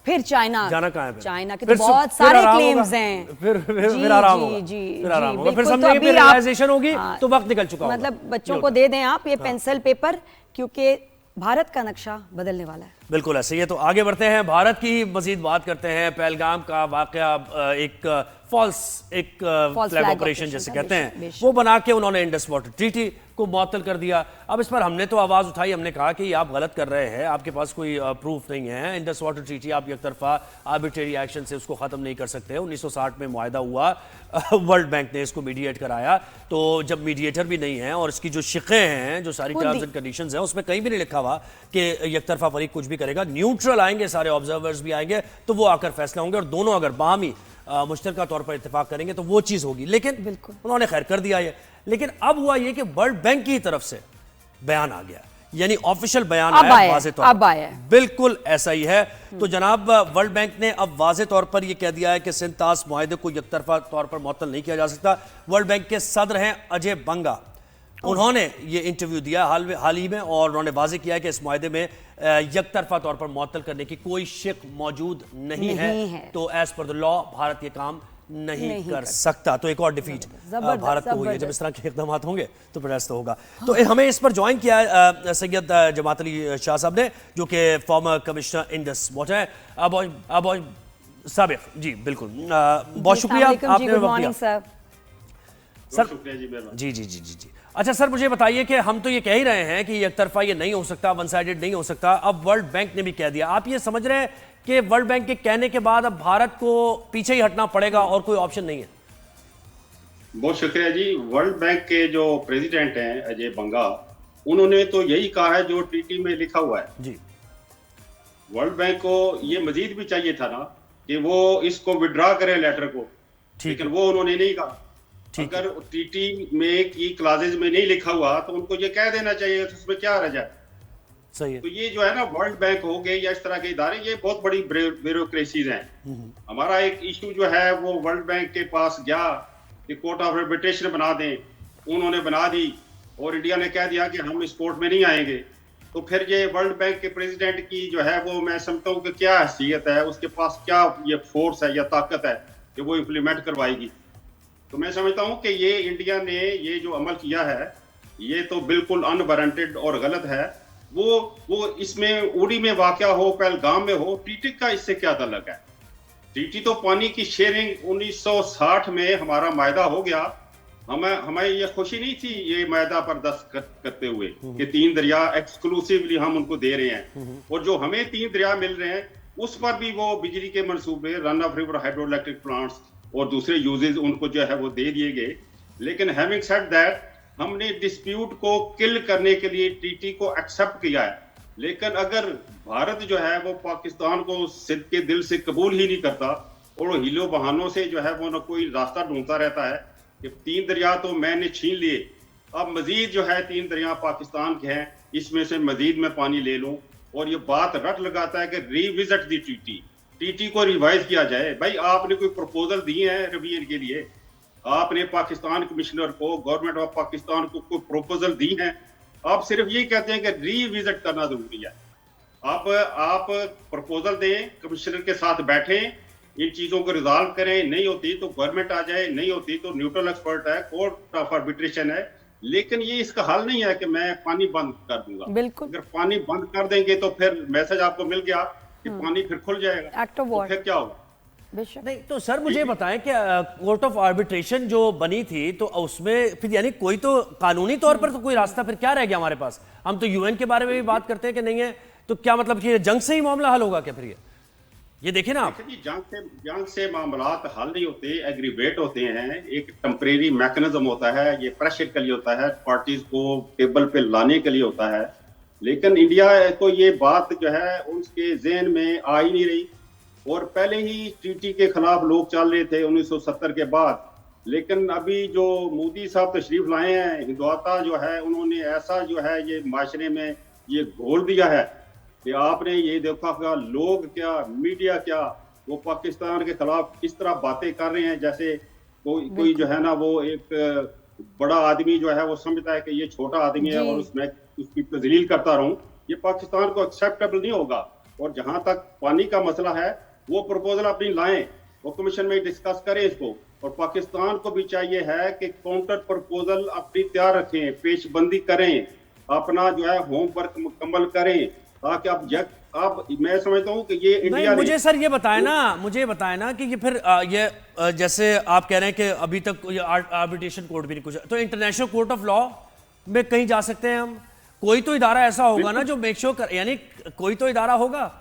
फिर चाइना जाना कहाँ है? चाइना के तो बहुत सारे क्लेम्स हैं। फिर आराम होगा, फिर आराम होगा, फिर समझेंगे, फिर रियलाइजेशन होगी, तो वक्त निकल चुका होगा। मतलब बच्चों को दे दें आप ये पेंसिल पेपर, क्योंकि भारत का नक्शा बदलने वाला है। बिल्कुल ऐसे ही है। तो आगे बढ़ते हैं, भारत की मजीद बात करते हैं। पहलगाम का वाकया एक फॉल्स फ्लैग ऑपरेशन जैसे कहते हैं, वो बना के उन्होंने इंडस वाटर ट्रीटी को मुअत्तल कर दिया। अब इस पर हमने तो आवाज़ उठाई, हमने कहा कि आप गलत कर रहे हैं, आपके पास कोई प्रूफ नहीं है। इंडस वाटर ट्रीटी आप एक तरफा आर्बिट्रेरी एक्शन से उसको ख़त्म नहीं कर सकते। 1960 में मुआहदा हुआ, वर्ल्ड बैंक ने इसको मीडिएट कराया। तो जब मीडिएटर भी नहीं है और इसकी जो शिक़ें हैं, जो सारी टर्म्स एंड कंडीशंस हैं, उसमें कहीं भी नहीं लिखा हुआ कि एक तरफा फरीक कुछ भी करेगा। न्यूट्रल आएंगे, सारे ऑब्जर्वर्स भी आएंगे, तो वो आकर फैसला होंगे और दोनों अगर बाहमी मुश्तरका तौर पर इत्तेफाक करेंगे तो वो चीज़ होगी। लेकिन बिल्कुल उन्होंने खैर कर दिया ये। लेकिन अब हुआ ये कि वर्ल्ड बैंक की तरफ से बयान आ गया, यानी ऑफिशियल बयान आया वाज़े तौर पर। बिल्कुल ऐसा ही है। तो जनाब वर्ल्ड बैंक ने अब वाज़े तौर पर यह कह दिया है कि सिंतास मुआहदे को एकतरफा तौर पर मुअत्तल नहीं किया जा सकता। वर्ल्ड बैंक के सदर हैं अजय बंगा, उन्होंने ये इंटरव्यू दिया हाल ही में और उन्होंने वाज़े किया है कि इस मुआहदे में यकतरफा तौर पर मुअत्तल करने की कोई शिक मौजूद नहीं है। तो as per the law Bharat ये काम नहीं कर सकता। तो एक और डिफीट भारत को हुई है। जब इस तरह के इक़दाम होंगे तो फिर ऐसा होगा। तो हमें इस पर ज्वाइन किया सैयद जमात अली शाह साहब ने, जो कि फॉर्मर कमिश्नर इंडस वाटर है। अब साबिक जी, बिल्कुल बहुत शुक्रिया आपने वक्त दिया सर। जी जी जी जी जी। अच्छा सर, मुझे बताइए कि हम तो ये कह ही रहे हैं कि एक तरफा ये नहीं हो सकता, वन साइडेड नहीं हो सकता। अब वर्ल्ड बैंक ने भी कह दिया। आप ये समझ रहे हैं कि वर्ल्ड बैंक के कहने के बाद अब भारत को पीछे ही हटना पड़ेगा और कोई ऑप्शन नहीं है? बहुत शुक्रिया जी। वर्ल्ड बैंक के जो प्रेसिडेंट हैं अजय बंगा, उन्होंने तो यही कहा है जो ट्रीटी में लिखा हुआ है जी। वर्ल्ड बैंक को ये मजीद भी चाहिए था ना कि वो इसको विड्रॉ करे लेटर को, लेकिन वो उन्होंने नहीं कहा। अगर ट्रीटी में की क्लासेज में नहीं लिखा हुआ तो उनको ये कह देना चाहिए, तो उसमें क्या रह जाए। सही है। तो ये जो है ना वर्ल्ड बैंक हो गए या इस तरह के इदारे, ये बहुत बड़ी ब्यूरोक्रेसीज हैं। हमारा एक इशू जो है वो वर्ल्ड बैंक के पास गया कि कोर्ट ऑफ आर्बिट्रेशन बना दें, उन्होंने बना दी और इंडिया ने कह दिया कि हम इस कोर्ट में नहीं आएंगे। तो फिर ये वर्ल्ड बैंक के प्रेसिडेंट की जो है वो, मैं समझता हूँ कि क्या हैसियत है, उसके पास क्या ये फोर्स है या ताकत है कि वो इम्प्लीमेंट करवाएगी। तो मैं समझता हूँ कि ये इंडिया ने ये जो अमल किया है ये तो बिल्कुल अनवारंटेड और गलत है। वो इसमें उड़ी में वाकया हो, पहलगाम में हो, ट्रीटी का इससे क्या ताल्लुक है। ट्रीटी तो पानी की शेयरिंग 1960 में हमारा मायदा हो गया। हमें ये खुशी नहीं थी ये मायदा पर दस्तखत करते हुए कि 3 दरिया एक्सक्लूसिवली हम उनको दे रहे हैं, और जो हमें 3 दरिया मिल रहे हैं उस पर भी वो बिजली के मंसूबे, run of river hydro electric plants और दूसरे यूजेस उनको जो है वो दे दिए गए। लेकिन हैविंग सेड दैट, हमने डिस्प्यूट को किल करने के लिए ट्रीटी को एक्सेप्ट किया है। लेकिन अगर भारत जो है वो पाकिस्तान को सिद्ध के दिल से कबूल ही नहीं करता और हीलो बहानों से जो है वो न कोई रास्ता ढूंढता रहता है कि 3 दरिया तो मैंने छीन लिए, अब मजीद जो है 3 दरिया पाकिस्तान के हैं, इसमें से मजीद मैं पानी ले लूं, और ये बात रट लगाता है कि रिविजिट दी ट्रीटी को रिवाइज किया जाए। भाई आपने कोई प्रपोजल दिए हैं रिवीजन के लिए, आपने पाकिस्तान कमिश्नर को, गवर्नमेंट ऑफ पाकिस्तान को कोई प्रपोजल दी है? आप सिर्फ ये कहते हैं कि रिविजिट करना जरूरी है। आप प्रपोजल दें, कमिश्नर के साथ बैठें, इन चीजों को रिजॉल्व करें। नहीं होती तो गवर्नमेंट आ जाए, नहीं होती तो न्यूट्रल एक्सपर्ट है, कोर्ट ऑफ आर्बिट्रेशन है। लेकिन ये इसका हल नहीं है कि मैं पानी बंद कर दूंगा। बिल्कुल, अगर पानी बंद कर देंगे तो फिर मैसेज आपको मिल गया कि पानी फिर खुल जाएगा, तो फिर क्या होगा? नहीं तो सर मुझे बताएं कि कोर्ट ऑफ आर्बिट्रेशन जो बनी थी तो उसमें फिर यानी कोई तो कानूनी तौर पर तो कोई रास्ता फिर क्या रह गया हमारे पास? हम तो यूएन के बारे में भी बात करते हैं कि नहीं है, तो क्या मतलब कि जंग से ही मामला हल होगा क्या फिर? ये देखिए ना आप, जंग से मामलात हल नहीं होते, एग्रीवेट होते हैं। एक टेम्परेरी मैकेनिज्म होता है, ये प्रेशर के लिए होता है, पार्टीज को टेबल पे लाने के लिए होता है। लेकिन इंडिया को ये बात जो है उसके ज़हन में आ ही नहीं रही, और पहले ही ट्रीटी के खिलाफ लोग चल रहे थे 1970 के बाद। लेकिन अभी जो मोदी साहब तशरीफ लाए हैं, हिंदुआता जो है उन्होंने ऐसा जो है ये माशरे में ये घोल दिया है कि आपने ये देखा होगा, लोग क्या, मीडिया क्या, वो पाकिस्तान के खिलाफ इस तरह बातें कर रहे हैं जैसे कोई जो है ना वो एक बड़ा आदमी जो है वो समझता है कि ये छोटा आदमी है और उसमें उसकी तजलील करता रहूं। ये पाकिस्तान को एक्सेप्टेबल नहीं होगा। और जहां तक पानी का मसला है, वो प्रपोजल अपनी लाएं, वो कमीशन में डिस्कस करें इसको, और पाकिस्तान को भी चाहिए है कि काउंटर प्रपोजल अपनी तैयार रखें, पेशबंदी करें, अपना जो है होमवर्क मुकम्मल करें, ताकि अब अब मैं समझता हूँ कि ये नहीं, इंडिया मुझे सर ये बताए ना कि ये फिर जैसे आप कह रहे हैं कि अभी तक ये आर्बिट्रेशन कोर्ट भी नहीं कुछ, तो इंटरनेशनल कोर्ट ऑफ लॉ में कहीं जा सकते हैं हम? कोई तो इदारा ऐसा होगा ना जो मेक श्योर कर, यानी कोई तो इदारा होगा।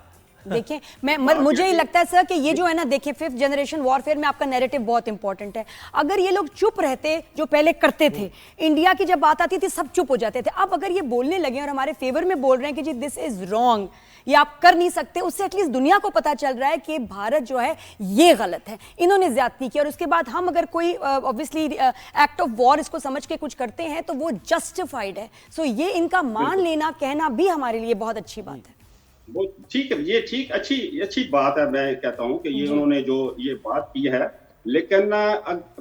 देखिए मुझे ही लगता है सर कि ये जो है ना, देखिए 5th जनरेशन वॉरफेयर में आपका नैरेटिव बहुत इंपॉर्टेंट है। अगर ये लोग चुप रहते जो पहले करते थे, इंडिया की जब बात आती थी सब चुप हो जाते थे, अब अगर ये बोलने लगे और हमारे फेवर में बोल रहे हैं कि जी दिस इज रॉन्ग, ये आप कर नहीं सकते, उससे एटलीस्ट दुनिया को पता चल रहा है कि भारत जो है ये गलत है, इन्होंने ज्यादती की। और उसके बाद हम अगर कोई ऑब्वियसली एक्ट ऑफ वॉर इसको समझ के कुछ करते हैं तो वो जस्टिफाइड है। सो ये इनका मान लेना कहना भी हमारे लिए बहुत अच्छी बात है। वो ठीक है, ये ठीक अच्छी बात है। मैं कहता हूँ कि ये उन्होंने जो ये बात की है, लेकिन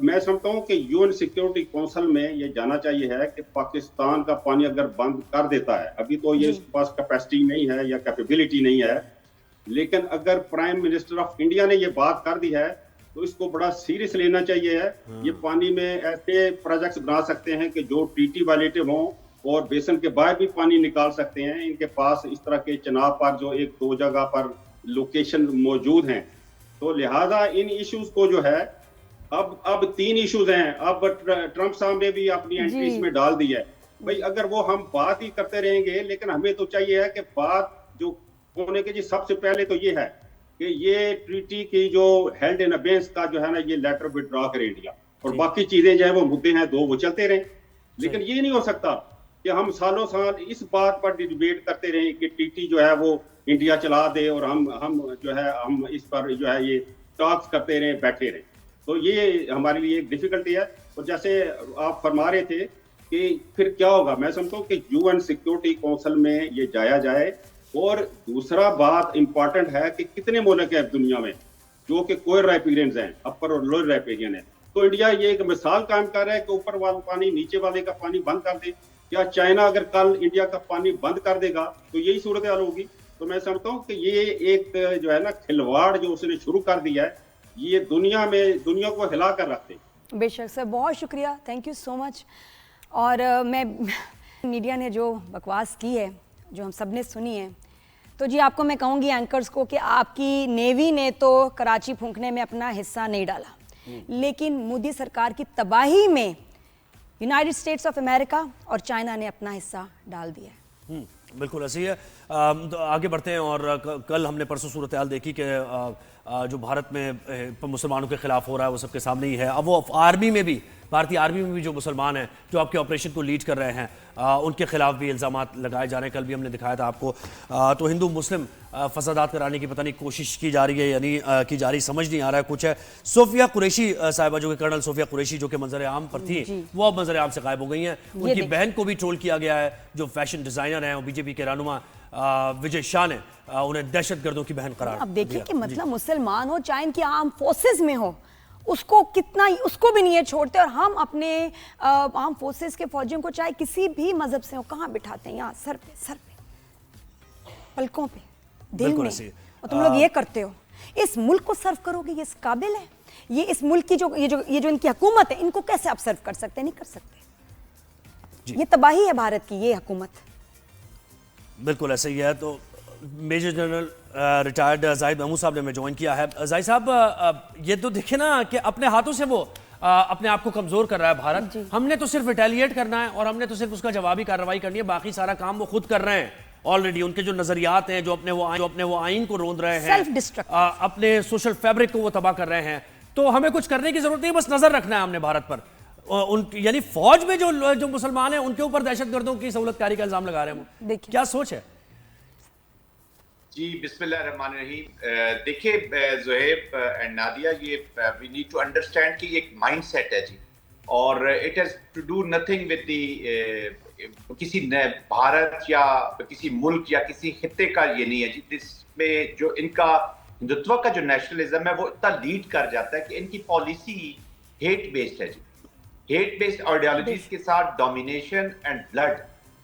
मैं समझता हूँ कि यूएन सिक्योरिटी काउंसिल में ये जाना चाहिए है कि पाकिस्तान का पानी अगर बंद कर देता है, अभी तो ये उसके पास कैपेसिटी नहीं है या कैपेबिलिटी नहीं है, लेकिन अगर प्राइम मिनिस्टर ऑफ इंडिया ने ये बात कर दी है तो इसको बड़ा सीरियस लेना चाहिए है। ये पानी में ऐसे प्रोजेक्ट्स बना सकते हैं कि जो ट्रीटी वायलेटिव हों और बेसन के बाहर भी पानी निकाल सकते हैं। इनके पास इस तरह के चुनाव पर जो 1-2 जगह पर लोकेशन मौजूद हैं, तो लिहाजा इन इश्यूज को जो है अब 3 इश्यूज हैं। अब ट्रंप साहब ने भी अपनी एंट्री इसमें डाल दी है। भाई अगर वो हम बात ही करते रहेंगे, लेकिन हमें तो चाहिए है कि बात जो होने के जी सबसे पहले तो ये है कि ये ट्रीटी की जो हेल्ड इन अबेंस का जो है ना, ये लेटर विड्रॉ करे इंडिया, और बाकी चीजें जो है वो मुद्दे हैं 2 वो चलते रहें। लेकिन ये नहीं हो सकता कि हम सालों साल इस बात पर डिबेट करते रहें कि टीटी जो है वो इंडिया चला दे और हम जो है हम इस पर जो है ये टॉक्स करते रहें, बैठे रहें। तो ये हमारे लिए एक डिफिकल्टी है। और जैसे आप फरमा रहे थे कि फिर क्या होगा, मैं समझता हूँ कि यूएन सिक्योरिटी काउंसिल में ये जाया जाए। और दूसरा बात इंपॉर्टेंट है कि कितने मुल्क हैं दुनिया में जो कि कोर राइपेरियंस हैं, अपर और लोअर राइपेरियन है। तो इंडिया ये एक मिसाल कायम कर रहा है कि ऊपर वाला पानी नीचे वाले का पानी बंद कर दे। क्या चाइना अगर कल इंडिया का पानी बंद कर देगा तो यही सूरत हाल होगी? तो मैं समझता हूँ कि ये एक जो है ना खिलवाड़ जो उसने शुरू कर दिया है, ये दुनिया को हिला कर रखते। बेशक सर, बहुत शुक्रिया, थैंक यू सो मच। और मैं मीडिया ने जो बकवास की है, जो हम सब ने सुनी है, तो जी आपको मैं कहूँगी एंकर्स को कि आपकी नेवी ने तो कराची फूंकने में अपना हिस्सा नहीं डाला, लेकिन मोदी सरकार की तबाही में यूनाइटेड स्टेट्स ऑफ अमेरिका और चाइना ने अपना हिस्सा डाल दिया है। बिल्कुल ऐसी है। तो आगे बढ़ते हैं। और कल हमने परसों सूरत हाल देखी कि जो भारत में मुसलमानों के खिलाफ हो रहा है वो सबके सामने ही है। अब वो आर्मी में भी, भारतीय आर्मी में भी जो मुसलमान हैं जो आपके ऑपरेशन को लीड कर रहे हैं, उनके खिलाफ भी इल्ज़ामात लगाए जा रहे हैं। कल भी हमने दिखाया था आपको। तो हिंदू मुस्लिम फसादात कराने की पता नहीं कोशिश की जा रही है, यानी की जा रही, समझ नहीं आ रहा है कुछ है। सोफिया कुरैशी साहिबा जो कि कर्नल सोफिया कुरैशी जो कि मंजर आम पर थी, वो अब मंजर आम से गायब हो गई हैं। उनकी बहन को भी ट्रोल किया गया है, जो फैशन डिज़ाइनर हैं और बीजेपी के रहनुमा विजय शाह ने उन्हें दहशतगर्दों की बहन करार। अब देखिए कि मतलब मुसलमान हो चाहे इनकी आर्म फोर्सेस में हो, उसको कितना ही, उसको भी नहीं है छोड़ते। और हम अपने आर्म फोर्सेस के फौजियों को चाहे किसी भी मजहब से हो, कहाँ बिठाते हैं? यहाँ सर पे पलकों पे, दिल में। और तुम लोग ये करते हो, इस मुल्क को सर्व करोगे? ये इस काबिल है? ये इस मुल्क की जो इनकी हुकूमत है, इनको कैसे आप सर्व कर सकते हैं? नहीं कर सकते। ये तबाही है भारत की ये हुकूमत। बिल्कुल ऐसे ही है। तो major general retired Zahid Mahmood साहब ने हमें ज्वाइन किया है। जाहिद साहब, ये तो देखे ना कि अपने हाथों से वो अपने आप को कमजोर कर रहा है भारत। हमने तो सिर्फ रिटेलिएट करना है और हमने तो सिर्फ उसका जवाबी कार्रवाई करनी है, बाकी सारा काम वो खुद कर रहे हैं ऑलरेडी। उनके जो नजरियात हैं, जो अपने वो आइन को रोंद रहे हैं, अपने सोशल फैब्रिक को वो तबाह कर रहे हैं। तो हमें कुछ करने की जरूरत नहीं, बस नजर रखना है हमने भारत पर। यानी फौज में जो मुसलमान हैं उनके ऊपर दहशतगर्दों की सहूलतकारी का इल्जाम लगा रहे हैं। क्या सोच है? जी बिस्मिल्लाहिर्रहमानिर्रहीम। देखिए ज़ुहैब एंड नादिया, ये वी नीड टू अंडरस्टैंड कि एक माइंडसेट है जी, और it has to do nothing with the किसी भारत या किसी मुल्क या किसी खित्ते का ये नहीं है जी। जिसमें जो इनका हिंदुत्व का जो नेशनलिज्म है वो इतना लीड कर जाता है कि इनकी पॉलिसी हेट बेस्ड है जी। हेट बेस्ड आइडियोलॉजीज के साथ डोमिनेशन एंड ब्लड,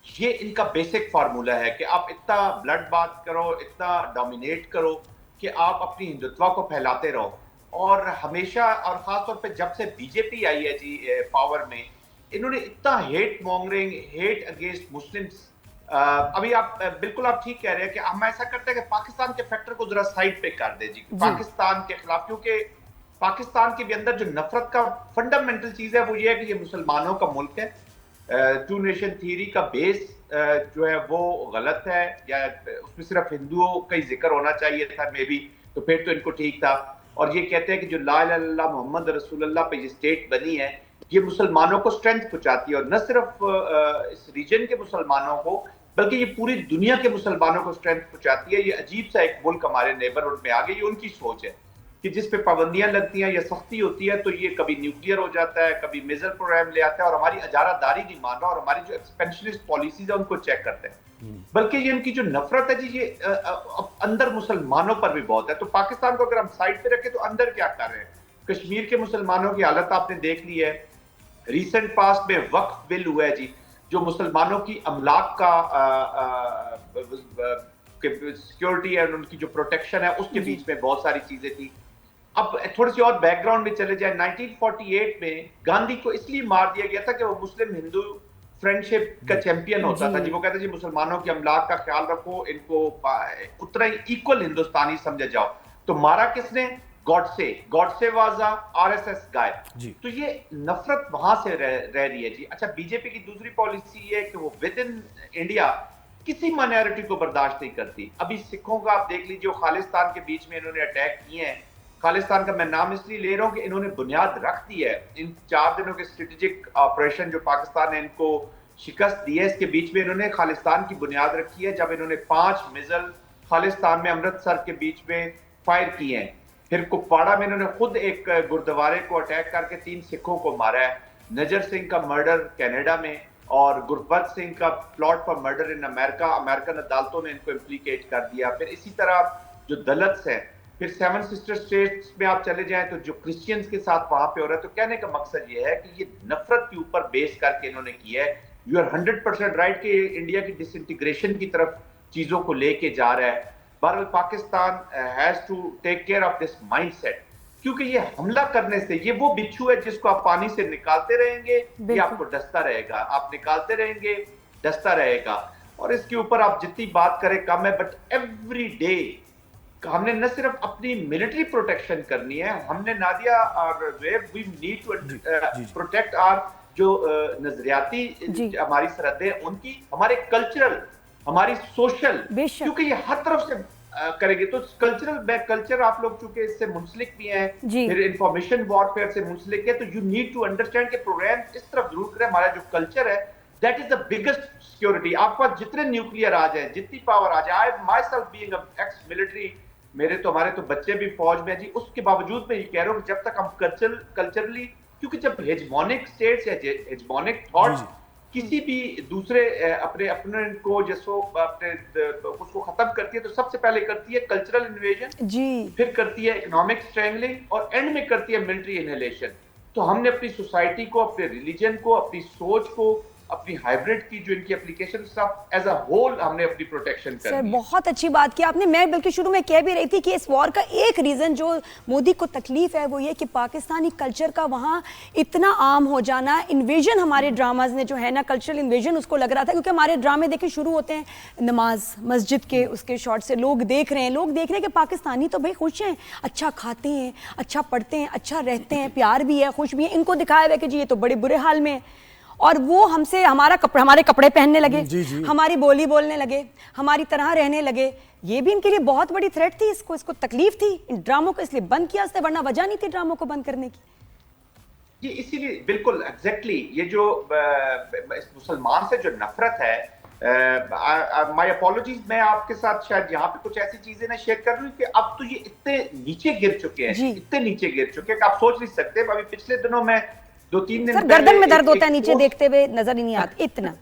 ये इनका बेसिक फार्मूला है कि आप इतना ब्लड बात करो, इतना डोमिनेट करो कि आप अपनी हिंदुत्व को फैलाते रहो। और हमेशा, और खासतौर पे जब से बीजेपी आई है जी पावर में, इन्होंने इतना hate mongering, hate against Muslims अभी आप बिल्कुल आप ठीक कह रहे हैं कि हम ऐसा करते हैं कि पाकिस्तान के फैक्टर को जरा साइड पे कर दे जी पाकिस्तान के खिलाफ, क्योंकि पाकिस्तान के भी अंदर जो नफरत का फंडामेंटल चीज है वो ये है कि ये मुसलमानों का मुल्क है। टू नेशन थ्योरी का बेस जो है वो गलत है, या उसमें सिर्फ हिंदुओं का ही जिक्र होना चाहिए था मे बी, तो फिर तो इनको ठीक था। और ये कहते हैं कि जो ला इलाहा इल्लल्लाह मोहम्मद रसूलुल्लाह पे ये स्टेट बनी है ये मुसलमानों को स्ट्रेंथ पहुंचाती है, और न सिर्फ इस रीजन के मुसलमानों को बल्कि ये पूरी दुनिया के मुसलमानों को स्ट्रेंथ पहुंचाती है। ये अजीब सा एक मुल्क हमारे नेबरहुड में आ गया, ये उनकी सोच है कि जिस पे पाबंदियां लगती हैं या सख्ती होती है तो ये कभी न्यूक्लियर हो जाता है, कभी मिसाइल प्रोग्राम ले आता है, और हमारी अजारादारी नहीं मान रहा, और हमारी जो एक्सपेंशनिस्ट पॉलिसीज है उनको चेक करते हैं। बल्कि ये इनकी जो नफरत है जी ये अंदर मुसलमानों पर भी बहुत है। तो पाकिस्तान को अगर हम साइड पे रखें तो अंदर क्या कर रहे हैं? कश्मीर के मुसलमानों की हालत आपने देख ली है। रिसेंट पास्ट में वक्फ बिल हुआ है जी, जो मुसलमानों की अमलाक का सिक्योरिटी है, उनकी जो प्रोटेक्शन है उसके बीच में बहुत सारी चीजें थी। अब थोड़ी सी और बैकग्राउंड में चले जाए, 1948 में गांधी को इसलिए मार दिया गया था कि वो मुस्लिम हिंदू फ्रेंडशिप का चैंपियन होता था जी। वो कहता जी मुसलमानों की अमलाक का ख्याल रखो, इनको उतना ही इक्वल हिंदुस्तानी समझे जाओ। तो मारा किसने? गॉडसे वाज आरएसएस गाय। तो ये नफरत वहां से रह रही है जी। अच्छा, बीजेपी की दूसरी पॉलिसी ये है कि वो विद इन इंडिया किसी माइनॉरिटी को बर्दाश्त नहीं करती। अभी सिखों का आप देख लीजिए, खालिस्तान के बीच में इन्होंने अटैक किए हैं। खालिस्तान का मैं नाम इसलिए ले रहा हूं कि इन्होंने बुनियाद रख दी है। इन 4 दिनों के स्ट्रेटेजिक ऑपरेशन जो पाकिस्तान ने इनको शिकस्त दी है, इसके बीच में इन्होंने खालिस्तान की बुनियाद रखी है, जब इन्होंने 5 मिसाइल खालिस्तान में अमृतसर के बीच में फायर किए हैं। फिर कुपवाड़ा में इन्होंने खुद एक गुरुद्वारे को अटैक करके 3 सिखों को मारा है। नजर सिंह का मर्डर कनाडा में, और गुरबख्श सिंह का plot for murder in America, American अदालतों ने इनको इम्प्लीकेट कर दिया। फिर इसी तरह जो दलित्स हैं, फिर 7 सिस्टर स्टेट्स में आप चले जाएं तो जो क्रिश्चियंस के साथ वहां पे हो रहा है। तो कहने का मकसद ये है कि ये नफरत के ऊपर बेस करके इन्होंने किया है। यू आर 100% राइट कि इंडिया की डिसइंटीग्रेशन की तरफ चीजों को लेके जा रहा है। बहरहाल Pakistan has to take care of this mindset, क्योंकि ये हमला करने से, ये वो बिच्छू है जिसको आप पानी से निकालते रहेंगे, ये आपको डसता रहेगा, आप निकालते रहेंगे, डसता रहेगा। और इसके ऊपर आप जितनी बात करें कम है, बट एवरी डे हमने न सिर्फ अपनी मिलिट्री प्रोटेक्शन करनी है, हमने नादिया और we need to protect our जो नजरियाती हमारी सरहदें, उनकी, हमारे कल्चरल, हमारी सोशल, क्योंकि ये हर तरफ से करेंगे। तो कल्चर आप लोग चूंकि इससे मुंसलिक भी हैं, फिर इंफॉर्मेशन वॉरफेयर से मुंसलिक है, तो यू नीड टू अंडरस्टैंड के प्रोग्राम इस तरफ जरूर करें। हमारा जो कल्चर है that is the biggest security. आपके पास जितने न्यूक्लियर आ जाए, जितनी पावर आ जाए, I myself being ex military, हमारे तो बच्चे भी फौज में जी, उसके बावजूद मैं ये कह रहा हूँ कि जब तक हम कल्चरली, क्योंकि जब हेजमोनिक स्टेट्स या हेजमोनिक थॉट्स किसी भी दूसरे अपने को जैसो अपने उसको खत्म करती है, तो सबसे पहले करती है कल्चरल इन्वेजन जी, फिर करती है इकोनॉमिक स्ट्रेंगलिंग, और एंड में करती है मिलिट्री इनहेलेशन। तो हमने अपनी सोसाइटी को, अपने रिलीजन को, अपनी सोच को, अपनी हाइब्रिड की जो इनकी एप्लीकेशन सब एज अ होल हमने अपनी प्रोटेक्शन करनी है। सर बहुत अच्छी बात की आपने। मैं बल्कि शुरू में कह भी रही थी कि इस वॉर का एक रीजन जो मोदी को तकलीफ है वो ये कि पाकिस्तानी कल्चर का वहाँ इतना आम हो जाना, इन्वेजन हमारे ड्रामाज ने जो है ना, कल्चरल इन्वेजन उसको लग रहा था, क्योंकि हमारे ड्रामे देखिए शुरू होते हैं नमाज मस्जिद के उसके शॉट से, लोग देख रहे हैं कि पाकिस्तानी तो भाई खुश हैं, अच्छा खाते हैं, अच्छा पढ़ते हैं, अच्छा रहते हैं, प्यार भी है, खुश भी है। इनको दिखाया हुआ कि जी ये तो बड़े बुरे हाल में है, और वो हमसे हमारे कपड़े पहनने लगे, हमारी बोली बोलने लगे, हमारी तरह रहने लगे। ये भी इनके लिए बहुत बड़ी थ्रेट थी, इसको तकलीफ थी। इन ड्रामों को इसलिए बंद किया, वरना वजह नहीं थी ड्रामों को बंद करने की। ये इसीलिए बिल्कुल एग्जैक्टली ये जो मुसलमान से जो नफरत है, माय अपॉलॉजीज, मैं आपके साथ शायद यहाँ पे कुछ ऐसी चीजें ना शेयर कर रही हूँ कि अब तो ये इतने नीचे गिर चुके हैं, इतने नीचे गिर चुके हैं कि आप सोच नहीं सकते। अभी पिछले दिनों में 2-3 दिन सर गर्दन में दर्द होता है नीचे देखते हुए, नजर ही नहीं आता इतना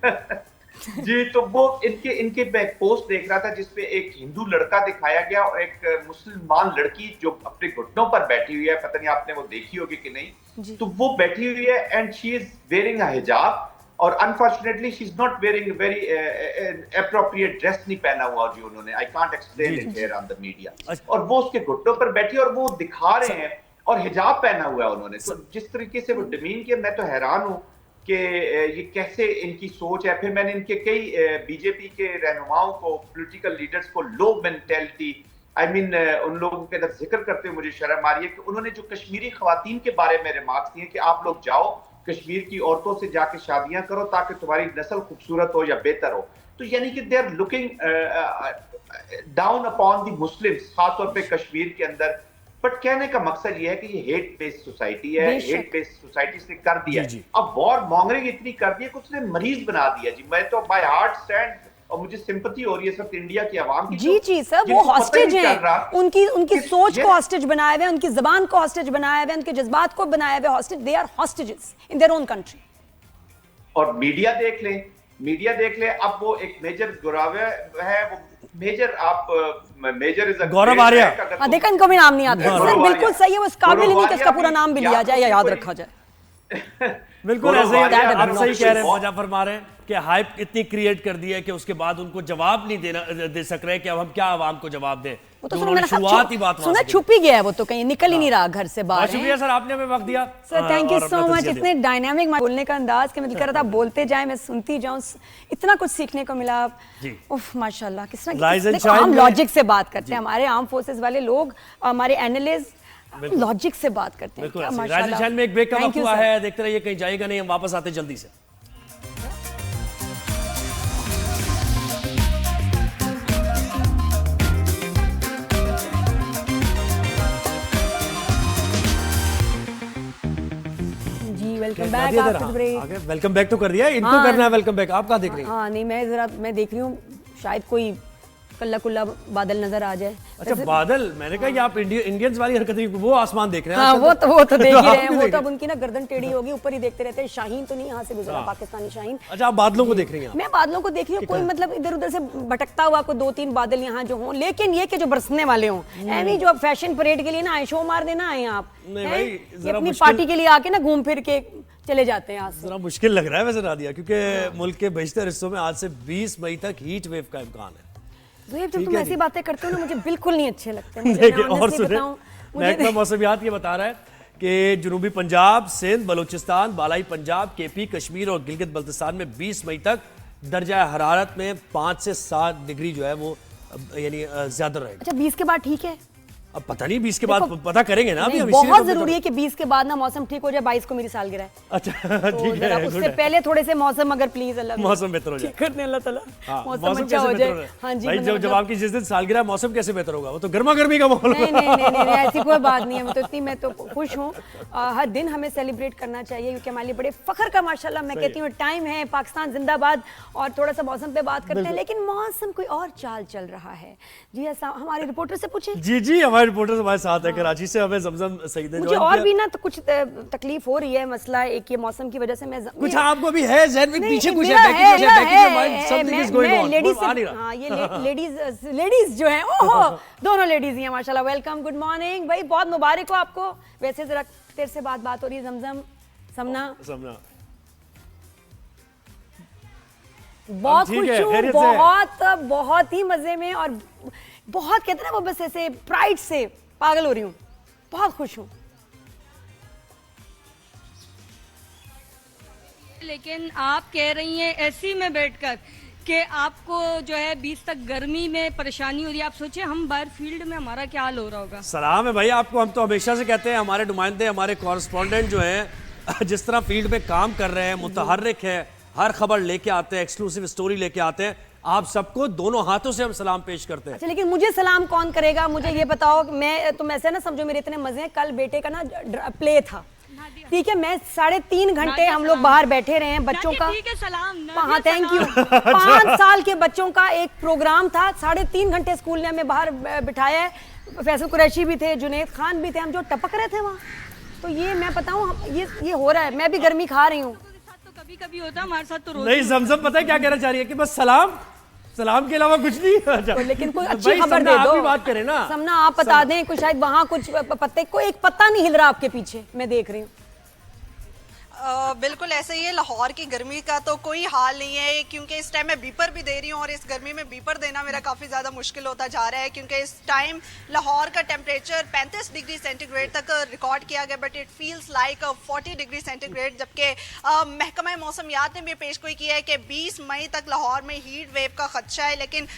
जी। तो वो इनके मैं एक पोस्ट देख रहा था जिसपे एक हिंदू लड़का दिखाया गया और एक मुसलमान लड़की जो अपने घुटनों पर बैठी हुई है, पता नहीं आपने वो देखी होगी कि नहीं। तो वो बैठी हुई है and she is wearing a हिजाब, और unfortunately she is not wearing very appropriate dress नहीं पहना हुआ जी उन्होंने। I can't explain it here on the media. और वो उसके घुटनों पर बैठी और वो दिखा रहे हैं, और हिजाब पहना हुआ है उन्होंने। तो जिस तरीके से वो डिमीन किया, मैं तो हैरान हूं। कि ये कैसे इनकी सोच है। फिर मैंने इनके कई बीजेपी के रहनुमाओं को, पॉलिटिकल लीडर्स को लो मेंटेलिटी, आई मीन उन लोगों के अंदर जिक्र करते हुए मुझे शर्म आ रही है कि उन्होंने जो कश्मीरी खवातीन के बारे में रिमार्क्स दिए कि आप लोग जाओ कश्मीर की औरतों से जाके शादियां करो ताकि तुम्हारी नस्ल खूबसूरत हो या बेहतर हो। तो यानी कि they are looking down upon the Muslims, खासतौर पे कश्मीर के अंदर। बट कहने का मकसद ये है कि ये हेट बेस्ड सोसाइटी है, हेट बेस्ड सोसाइटी से कर दिया। अब वॉर मॉन्गरिंग इतनी कर दी है कि उसने मरीज बना दिया जी। मैं तो बाय हार्ट स्टैंड, और मुझे सिंपैथी हो रही है सब इंडिया की आवाम की। जी सर, वो हॉस्टेज हैं, उनकी सोच को हॉस्टेज बनाए हुए, उनकी जबान को हॉस्टेज बनाए हुए, उनके जज्बात को बनाए हुए hostage. They are hostages in their own country. और मीडिया देख ले, अब वो एक मेजर गुरावे है, वो मेजर आप मेजर इज गौरव आर्या। देखा, इनको भी नाम नहीं आता सर। बिल्कुल सही है, वो इस काबिल ही नहीं कि उसका पूरा नाम भी लिया जाए या याद रखा जाए। बिल्कुल ऐसे ही आप सही कह रहे हैं, मौजा फरमा रहे हैं कि हाइप इतनी क्रिएट कर दी है कि उसके बाद उनको जवाब नहीं दे सक रहे कि अब हम क्या आवाम को जवाब दें। वो तो शुरुआत ही बात सुना, छुप ही गया है वो, तो कहीं निकल ही नहीं रहा घर से बाहर। शुक्रिया सर, आपने हमें वक्त दिया sir. Thank you so much. इतने डायनामिक बोलने का अंदाज कि मैं दिल कर रहा था बोलते जाए, मैं सुनती जाऊं, इतना कुछ सीखने को मिला। उफ माशाल्लाह, किस तरह हम लॉजिक से बात करते हैं, हमारे आर्म फोर्सेस वाले लोग, हमारे एनालिस्ट लॉजिक से बात करते हैं। माशाल्लाह में एक ब्रेक का वक्त हुआ है, देखते रहिए, कहीं जाएगा नहीं, हम वापस आते जल्दी से। Welcome back after break. Welcome back तो कर दिया, इनको करना है वेलकम बैक। आप कहाँ देख रही हैं? हाँ नहीं, मैं देख रही हूँ शायद कोई कल्ला कुल्ला बादल नजर आ जाए। अच्छा बादल, मैंने कहा कि आप इंडियंस वाली हरकत, वो आसमान देख रहे हैं। हाँ, वो तो देख ही रहे हैं। वो तो अब उनकी ना गर्दन टेढ़ी होगी, ऊपर ही देखते रहते हैं। शाहीन तो नहीं यहाँ से गुजरा, पाकिस्तानी शाहीन। अच्छा, आप बादलों को देख रही हैं? मैं बादलों को देख रही हूँ, कोई मतलब इधर उधर से भटकता हुआ कोई 2-3 बादल यहाँ जो हों, लेकिन ये कि जो बरसने वाले हों, ऐवी जो अब फैशन परेड के लिए ना शो मार देना है आप, अपनी पार्टी के लिए आके ना घूम फिर के चले जाते हैं। जरा मुश्किल लग रहा है वैसे नादिया, क्योंकि मुल्क के बेशतर हिस्सों में आज से 20 मई तक हीट वेव का इम्कान है। जब तुम ऐसी बातें करते हो ना, मुझे बिल्कुल नहीं अच्छे लगते। और सुने, महकमा मौसमियात ये बता रहा है कि जुनूबी पंजाब, सिंध, बलूचिस्तान, बालाई पंजाब, केपी, कश्मीर और गिलगित बल्तिस्तान में 20 मई तक दर्जा हरारत में 5 से 7 डिग्री जो है वो यानी ज्यादा रहेगा। अच्छा, 20 के बाद ठीक है? अब पता नहीं 20 के बाद पता करेंगे ना। अभी बहुत जरूरी है कि 20 के बाद ना मौसम ठीक हो जाए। 22 को मेरी सालगिरह है। अच्छा ठीक है, उससे पहले थोड़े से मौसम अगर प्लीज अल्लाह मौसम बेहतर हो जाए, करने अल्लाह ताला मौसम अच्छा हो जाए। हाँ जी भाई, जब आपकी जिस दिन सालगिरह मौसम कैसे बेहतर होगा, वो तो गर्मा गर्मी का माहौल। नहीं, ऐसी कोई बात नहीं है। मैं तो खुश हूँ। हर दिन हमें सेलिब्रेट करना चाहिए, क्योंकि हमारे लिए बड़े फख्र का माशाल्लाह मैं कहती हूँ टाइम है। पाकिस्तान जिंदाबाद। और थोड़ा सा मौसम पे बात करते हैं, लेकिन मौसम कोई और चाल चल रहा है जी। ऐसा हमारे रिपोर्टर से पूछे। जी, हमारे रिपोर्टर हमारे साथ है कराची से, हमें जमजम सईद ने मुझे और भी ना तो कुछ तकलीफ हो रही है। मसला एक ये मौसम की वजह से मैं कुछ आपको भी है ज़हन में, पीछे कुछ है, लेडीज जो हैं, ओहो दोनों लेडीज ही हैं माशाल्लाह। वेलकम, गुड मॉर्निंग भाई, बहुत मुबारक हो आपको। वैसे जरा तेरे से बात हो रही है जमजम, समना बहुत खुश हूँ, बहुत ही मजे में, और बहुत कहते हैं ना वो बस ऐसे प्राइड से पागल हो रही हूँ, बहुत खुश हूँ। लेकिन आप कह रही हैं एसी में बैठकर कि आपको जो है 20 तक गर्मी में परेशानी हो रही है। आप सोचिए हम बाहर फील्ड में हमारा क्या हाल हो रहा होगा। सलाम है भाई आपको। हम तो हमेशा से कहते हैं, हमारे नुमाइंदे, हमारे कॉरेस्पॉन्डेंट जो हैं जिस तरह फील्ड में काम कर रहे हैं, मुतहर्रिक है, हर खबर लेके आते हैं, एक्सक्लूसिव स्टोरी लेके आते हैं। आप सबको दोनों हाथों से हम सलाम पेश करते हैं। अच्छा, लेकिन मुझे सलाम कौन करेगा? मुझे ये बताओ। तुम ऐसे ना समझो मेरे इतने मजे हैं। कल बेटे का ना प्ले था, ठीक है, मैं 3.5 घंटे हम लोग बाहर बैठे रहे हैं बच्चों का। हाँ थैंक यू। 5 साल के बच्चों का एक प्रोग्राम था, 3.5 घंटे स्कूल ने हमें बाहर बिठाया है। फैसल कुरैशी भी थे, जुनैद खान भी थे, हम जो टपक रहे थे वहाँ। तो ये मैं बताऊँ, ये हो रहा है। मैं भी गर्मी खा रही हूँ। कभी होता है हमारे साथ तो रोज नहीं। जमजम पता है क्या कहना चाह रही है कि बस सलाम के अलावा कुछ नहीं। तो लेकिन कोई अच्छी खबर दे दो। आप भी बात करें ना, समना आप बता दें कुछ, शायद वहां कुछ पत्ते, कोई एक पत्ता नहीं हिल रहा आपके पीछे, मैं देख रही हूँ। बिल्कुल ऐसे ही है। लाहौर की गर्मी का तो कोई हाल नहीं है, क्योंकि इस टाइम मैं बीपर भी दे रही हूँ और इस गर्मी में बीपर देना मेरा काफ़ी ज़्यादा मुश्किल होता जा रहा है, क्योंकि इस टाइम लाहौर का टेम्परेचर 35 डिग्री सेंटीग्रेड तक रिकॉर्ड किया गया, but it feels like 40 degree centigrade. जबकि महकमा मौसमियात ने भी पेशगोई की है कि 20 मई तक लाहौर में हीट वेव का खदशा है, लेकिन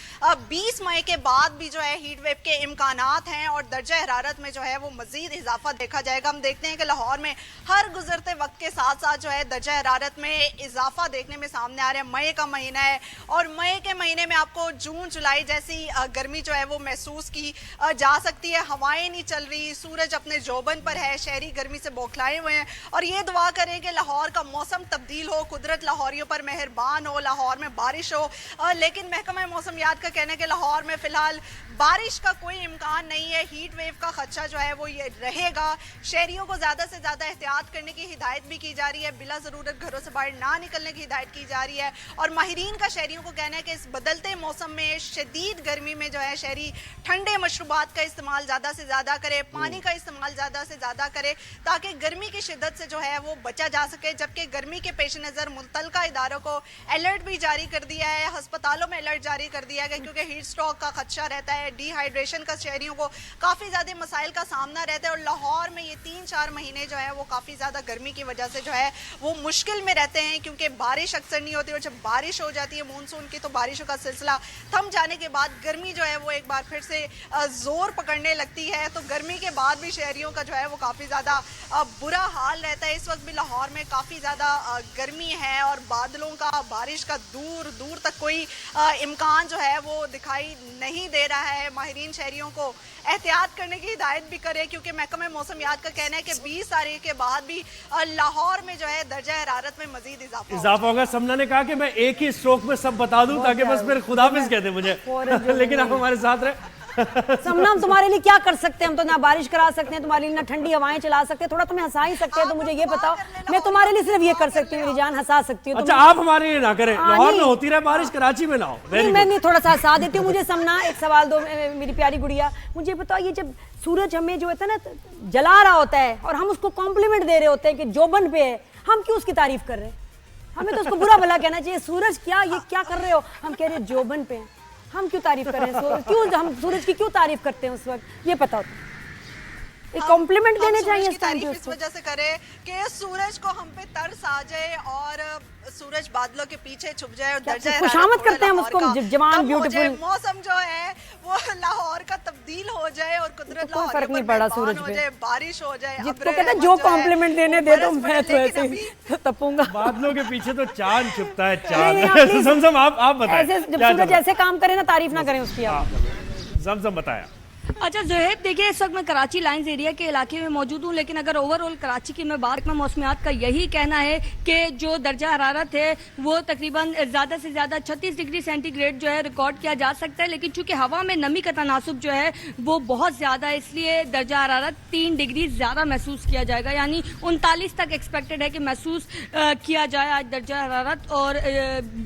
20 मई के बाद भी जो है हीट वेव के इम्कानात हैं और दर्जा हरारत में जो है वो मजीद इजाफा देखा जाएगा। हम देखते हैं कि लाहौर में हर गुजरते वक्त के साथ साथ जो है दर्जा हरारत में इजाफा देखने में सामने आ रहा है। मई का महीना है और मई के महीने में आपको जून जुलाई जैसी गर्मी जो है वो महसूस की जा सकती है। हवाएं नहीं चल रही, सूरज अपने जोबन पर है, शहरी गर्मी से बौखलाए हुए हैं और ये दुआ करें कि लाहौर का मौसम तब्दील हो, कुदरत लाहौरियों पर मेहरबान हो, लाहौर में बारिश हो। लेकिन महकमा मौसमियात का कहना है कि लाहौर में फिलहाल बारिश का कोई इम्कान नहीं है। हीट वेव का खदशा जो है वो ये रहेगा। शहरियों को ज़्यादा से ज़्यादा एहतियात करने की हिदायत भी की जा रही है, बिला ज़रूरत घरों से बाहर ना निकलने की हिदायत की जा रही है। और माहिरीन का शहरियों को कहना है कि इस बदलते मौसम में, शदीद गर्मी में जो है शहरी ठंडे मशरूबात का इस्तेमाल ज़्यादा से ज़्यादा करे, पानी का इस्तेमाल ज़्यादा से ज़्यादा करे, ताकि गर्मी की शिद्दत से जो है वो बचा जा सके। जबकि गर्मी के पेश नज़र मुतल्लिका इदारों को अलर्ट भी जारी कर दिया है, अस्पतालों में अलर्ट जारी कर दिया गया, क्योंकि हीट स्ट्रोक का खदशा रहता है, डिहाइड्रेशन का शहरियों को काफ़ी ज़्यादा मसाइल का सामना रहता है। और लाहौर में ये 3-4 महीने जो है वो काफ़ी ज़्यादा गर्मी की वजह से जो है वो मुश्किल में रहते हैं, क्योंकि बारिश अक्सर नहीं होती और जब बारिश हो जाती है मानसून की तो बारिशों का सिलसिला थम जाने के बाद गर्मी जो है वो एक बार फिर से जोर पकड़ने लगती है। तो गर्मी के बाद भी शहरियों का जो है वो काफ़ी ज़्यादा बुरा हाल रहता है। इस वक्त भी लाहौर में काफ़ी ज़्यादा गर्मी है और बादलों का, बारिश का दूर दूर तक कोई इम्कान जो है वो दिखाई नहीं दे रहा है। माहिरीन शहरियों को एहतियात करने की हिदायत भी करे, क्योंकि महकमा मौसमियात का कहना है कि 20 तारीख के बाद भी लाहौर में जो है दर्जा हरारत में मजीद इजाफा होगा। समना ने कहा कि मैं एक ही स्ट्रोक में सब बता दूं ताकि बस फिर खुदाफिज कहते मुझे लेकिन आप हमारे साथ रहे। समना, हम तुम्हारे लिए क्या कर सकते हैं? हम तो ना बारिश करा सकते हैं तुम्हारे लिए, ना ठंडी हवाएं चला सकते हैं, थोड़ा तुम्हें हंसा ही सकते हैं। तो मुझे ये बताओ, मैं तुम्हारे लिए सिर्फ ये कर सकती हूँ, मेरी जान, हंसा सकती हूँ। अच्छा, आप हमारे लिए ना करें, लाहौर में होती रहे बारिश, कराची में ना हो। मैं नहीं, थोड़ा सा हंसा देती हूँ। मुझे समना एक सवाल दो, मेरी प्यारी गुड़िया, मुझे बताओ, ये जब सूरज हमें जो होता है ना जला रहा होता है और हम उसको कॉम्प्लीमेंट दे रहे होते हैं कि जोबन पे है, हम क्यों उसकी तारीफ कर रहे हैं? हमें तो उसको बुरा भला कहना चाहिए, सूरज क्या, ये क्या कर रहे हो? हम कह रहे हैं जोबन पे हैं, हम क्यों तारीफ कर रहे हैं? क्यों हम सूरज की क्यों तारीफ करते हैं उस वक्त? ये बताओ। एक कॉम्प्लीमेंट देने चाहिए इस तारीफ इस वजह से करे कि सूरज को हम पे तरस आ जाए और सूरज बादलों के पीछे छुप जाए और दर्जा खुशामद करते हैं हम उसको, जवान ब्यूटीफुल मौसम जो है वो लाहौर का तब्दील हो जाए और कुदरत कोई फर्क नहीं पड़ा सूरज पे, बारिश हो जाए। जिसको कहते हैं जो कॉम्प्लीमेंट देने दे दो, मैं तो ऐसे ही तपूंगा। बादलों के पीछे तो चांद छुपता है, चांद। जमजम आप बताएं, जब सूरज ऐसे काम करे ना, तारीफ ना करें उसकी। आप जमजम बताया। अच्छा ज़ोहैब, देखिए इस वक्त मैं कराची लाइंस एरिया के इलाके में मौजूद हूँ, लेकिन अगर ओवरऑल कराची की मैं बात, मौसमियात का यही कहना है कि जो दर्जा हरारत है वो तकरीबन ज़्यादा से ज़्यादा 36 डिग्री सेंटीग्रेड जो है रिकॉर्ड किया जा सकता है, लेकिन चूंकि हवा में नमी का तनासुब जो है वो बहुत ज़्यादा है, इसलिए दर्जा हरारत 3 डिग्री ज़्यादा महसूस किया जाएगा, यानी 39 तक एक्सपेक्टेड है कि महसूस किया जाए आज दर्जा हरारत। और